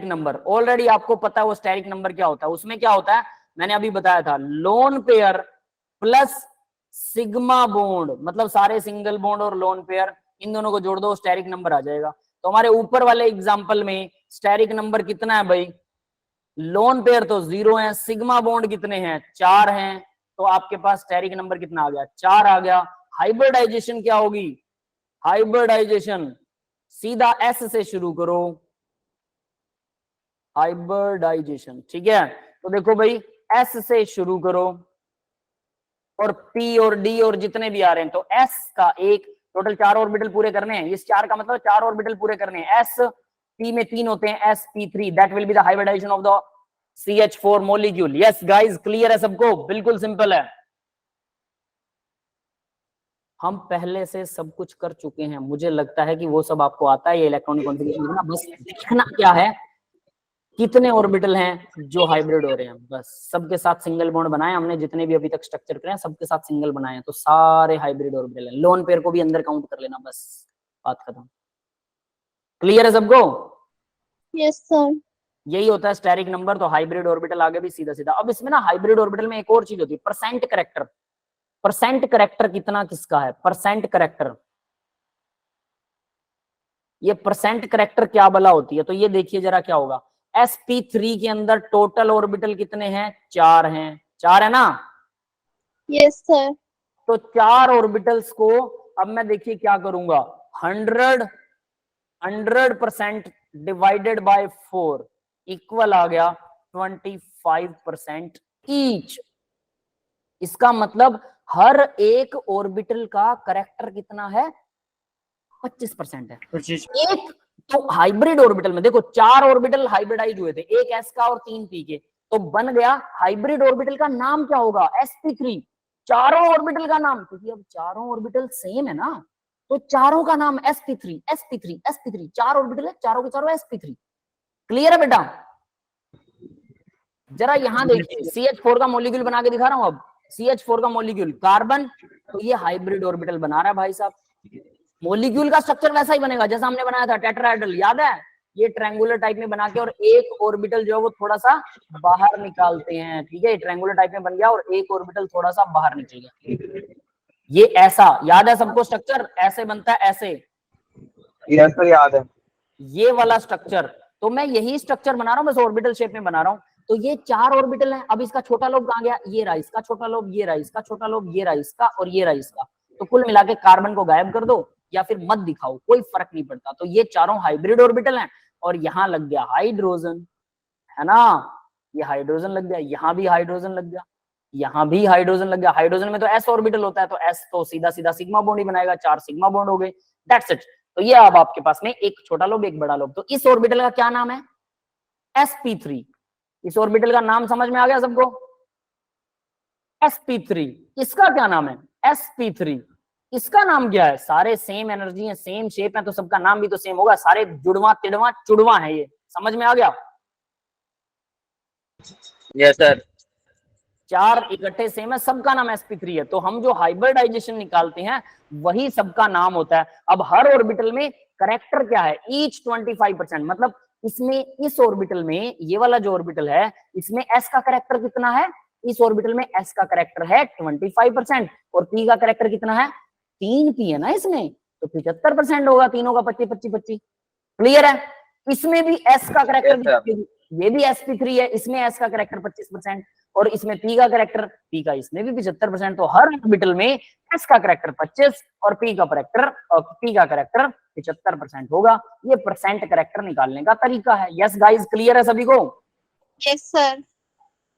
नंबर ऑलरेडी आपको पता है वो स्टेरिक नंबर क्या होता है। उसमें क्या होता है मैंने अभी बताया था, lone pair plus sigma bond, मतलब सारे सिंगल बॉन्ड और लोन पेयर, इन दोनों को जोड़ दो स्टेरिक नंबर आ जाएगा। तो हमारे ऊपर वाले एग्जांपल में स्टेरिक नंबर कितना है भाई, लोन पेयर तो 0 है, सिग्मा बॉन्ड कितने हैं 4 हैं, तो आपके पास स्टेरिक नंबर कितना आ गया 4 आ गया। हाइब्रिडाइजेशन क्या होगी, हाइब्रिडाइजेशन सीधा S से शुरू करो, हाइब्रिडाइजेशन, ठीक है। तो देखो भाई S से शुरू करो और P और D और जितने भी आ रहे हैं, तो S का एक टोटल 4 ऑर्बिटल पूरे करने हैं, इस 4 का मतलब 4 ऑर्बिटल पूरे करने हैं। S P में 3 होते हैं, sp3, that will be the hybridisation of the CH4 molecule. Yes guys clear है सबको, बिल्कुल सिंपल है, हम पहले से सब कुछ कर चुके हैं, मुझे लगता है कि वो सब आपको आता है, ये इलेक्ट्रॉनिक कॉन्फ़िगरेशन लिखना, बस देखना क्या है कितने ऑर्बिटल हैं जो हाइब्रिड हो रहे हैं, बस सबके साथ सिंगल बॉन्ड बनाए हमने, जितने भी अभी तक स्ट्रक्चर करे हैं सबके साथ सिंगल बनाए हैं, तो सारे हाइब्रिड ऑर्बिटल हैं। लोन पेयर को भी अंदर काउंट कर लेना, बस बात खत्म। क्लियर है सबको? Yes sir. यही होता है स्टेरिक नंबर, तो हाइब्रिड ऑर्बिटल आगे भी सीधा सीधा। अब इसमें ना हाइब्रिड ऑर्बिटल में एक और चीज होती है, परसेंट करेक्टर। परसेंट करेक्टर कितना किसका है, परसेंट करेक्टर, ये परसेंट करेक्टर क्या बला होती है, तो ये देखिए जरा क्या होगा, sp3 के अंदर टोटल ऑर्बिटल कितने हैं 4 हैं, 4 है ना। Yes sir. तो 4 ऑर्बिटल्स को अब मैं देखिए क्या करूंगा, 100% डिवाइडेड बाय 4 इक्वल आ गया 25% ईच। इसका मतलब हर एक ऑर्बिटल का करेक्टर कितना है 25% है। एक तो हाइब्रिड ऑर्बिटल में देखो 4 ऑर्बिटल हाइब्रिडाइज हुए थे, एक s का और 3 p के, तो बन गया हाइब्रिड ऑर्बिटल का नाम क्या होगा sp3, चारों ऑर्बिटल का नाम, क्योंकि अब चारों ऑर्बिटल सेम है ना, तो चारों का नाम sp3 sp3 sp3, 4 ऑर्बिटल है, चारों के चारों sp3। क्लियर है बेटा? जरा यहां देखिए CH4 का मॉलिक्यूल बना के दिखा रहा हूं, अब CH4 का मॉलिक्यूल, कार्बन तो ये हाइब्रिड ऑर्बिटल बना रहा है भाई साहब। मॉलिक्यूल का स्ट्रक्चर वैसा ही बनेगा जैसा हमने बनाया था टेट्राहेड्रल, याद है? ये ट्रायंगुलर टाइप में बना के और एक ऑर्बिटल जो है वो थोड़ा सा बाहर निकालते हैं, ठीक है? ट्रायंगुलर टाइप में बन गया और एक ऑर्बिटल थोड़ा सा बाहर निकल गया। ये ऐसा याद है सबको? स्ट्रक्चर ऐसे बनता है, ऐसे। यस सर, याद है। ये वाला स्ट्रक्चर, तो मैं यही स्ट्रक्चर बना रहा हूँ, बस ऑर्बिटल शेप में बना रहा हूँ। तो ये 4 ऑर्बिटल हैं। अब इसका छोटा लोब कहाँ गया? ये रहा इसका छोटा लोब, ये रहा इसका छोटा लोब, ये रहा इसका और ये रहा इसका। तो कुल मिला के कार्बन को गायब कर दो या फिर मत दिखाओ, कोई फर्क नहीं पड़ता। तो ये चारों हाइब्रिड ऑर्बिटल हैं और यहाँ लग गया हाइड्रोजन, है ना? ये हाइड्रोजन लग गया, यहाँ भी हाइड्रोजन लग गया, यहाँ भी हाइड्रोजन लग गया। हाइड्रोजन में तो s ऑर्बिटल होता है, तो s तो सीधा सीधा सिग्मा बॉन्ड ही बनाएगा, 4 सिग्मा बॉन्ड हो गए, दैट्स इट। तो ये अब आपके पास में एक छोटा लोब एक बड़ा लोब। तो इस ऑर्बिटल का क्या नाम है? sp3। इस ऑर्बिटल का नाम समझ में आ गया सबको? sp3। इसका क्या नाम है? sp3। इसका नाम क्या है? सारे सेम एनर्जी है, सेम शेप है, तो सबका नाम भी तो सेम होगा। सारे जुड़वा तिड़वा चुड़वा है, ये समझ में आ गया? Yes sir. 4 इकट्ठे सेम है, सबका नाम sp3 है। तो हम जो हाइब्रिडाइजेशन निकालते हैं वही सबका नाम होता है। अब हर ऑर्बिटल में करेक्टर क्या है? ईच 25%। मतलब इसमें, इस ऑर्बिटल में, ये वाला जो ऑर्बिटल है इसमें s का करेक्टर कितना है? इस ऑर्बिटल में s का करेक्टर है 25% और p का करेक्टर कितना है? 3 p है ना इसमें, तो 75% होगा। तीनों का 25-25-25। क्लियर है? इसमें भी s का करेक्टर, ये भी sp3 है, इसमें s का करेक्टर 25% और इसमें p का करेक्टर, p का इसमें भी 75%। तो हर ऑर्बिटल में s का करेक्टर 25 और p का करेक्टर 75% होगा। ये परसेंट करेक्टर निकालने का तरीका है। यस गाइस, क्लियर है सभी को? Yes sir.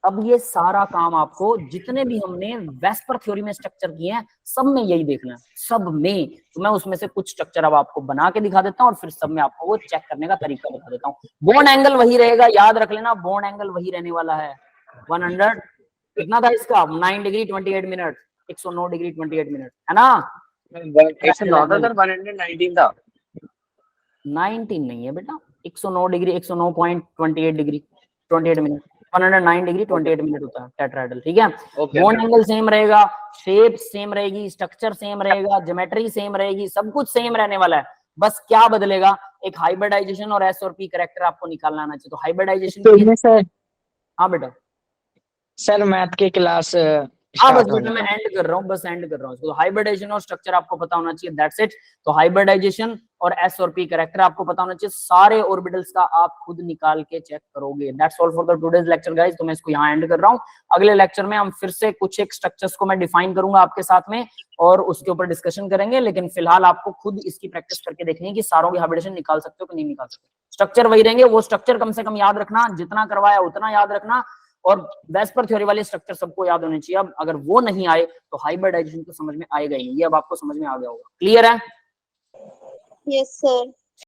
अब ये सारा काम आपको, जितने भी हमने वेस्पर थ्योरी में स्ट्रक्चर किए हैं, सब में यही देखना है, सब में। तो मैं उसमें से कुछ स्ट्रक्चर अब आपको बना के दिखा देता हूँ और फिर सब में आपको वो चेक करने का तरीका बता देता हूँ। बॉन्ड एंगल वही रहेगा, याद रख लेना, बॉन्ड एंगल वही रहने वाला है। 100 कितना था इसका? 9 डिग्री 28 मिनट, 109 डिग्री 28 मिनट, है ना? 119 था। 19 नहीं है बेटा, 109 degree, 109.28 degree 28 minute, 109 degree 28 minute होता है टेट्राहेड्रल, ठीक है? बॉन्ड एंगल सेम रहेगा, शेप सेम रहेगी, स्ट्रक्चर सेम रहेगा, ज्योमेट्री सेम रहेगी, सब कुछ सेम रहने वाला है। बस क्या बदलेगा? एक हाइब्रिडाइजेशन और s और p करेक्टर आपको निकालना आना चाहिए। तो हाइब्रिडाइजेशन, सर, हाँ बेटा, सर मैथ की क्लास हाँ बस बेटा मैं एंड कर रहा हूँ, बस एंड कर रहा हूँ। तो हाइब्रिडाइजेशन और स्ट्रक्चर आपको पता होना चाहिए, दैट्स इट। तो हाइब्रिडाइजेशन और s और p करेक्टर आपको पता होना चाहिए। सारे ऑर्बिटल्स का आप खुद निकाल के चेक करोगे। That's all for the today's lecture guys. तो मैं इसको यहाँ एंड कर रहा हूँ। अगले लेक्चर में हम फिर से कुछ एक स्ट्रक्चर्स को मैं डिफाइन करूंगा आपके साथ में और उसके ऊपर डिस्कशन करेंगे। लेकिन फिलहाल आपको खुद इसकी प्रैक्टिस करके देखनी है कि सारों की हाइब्रिडेशन निकाल सकते हो कि नहीं निकाल सकते। स्ट्रक्चर वही रहेंगे, वो स्ट्रक्चर कम से कम याद रखना, जितना करवाया उतना याद रखना। और वेस्पर थ्योरी वाले स्ट्रक्चर सबको याद होने चाहिए। अब अगर वो नहीं आए तो हाइब्रिडाइजेशन तो समझ में आएगा ही नहीं। ये अब आपको समझ में आ गया होगा। क्लियर है? Yes sir.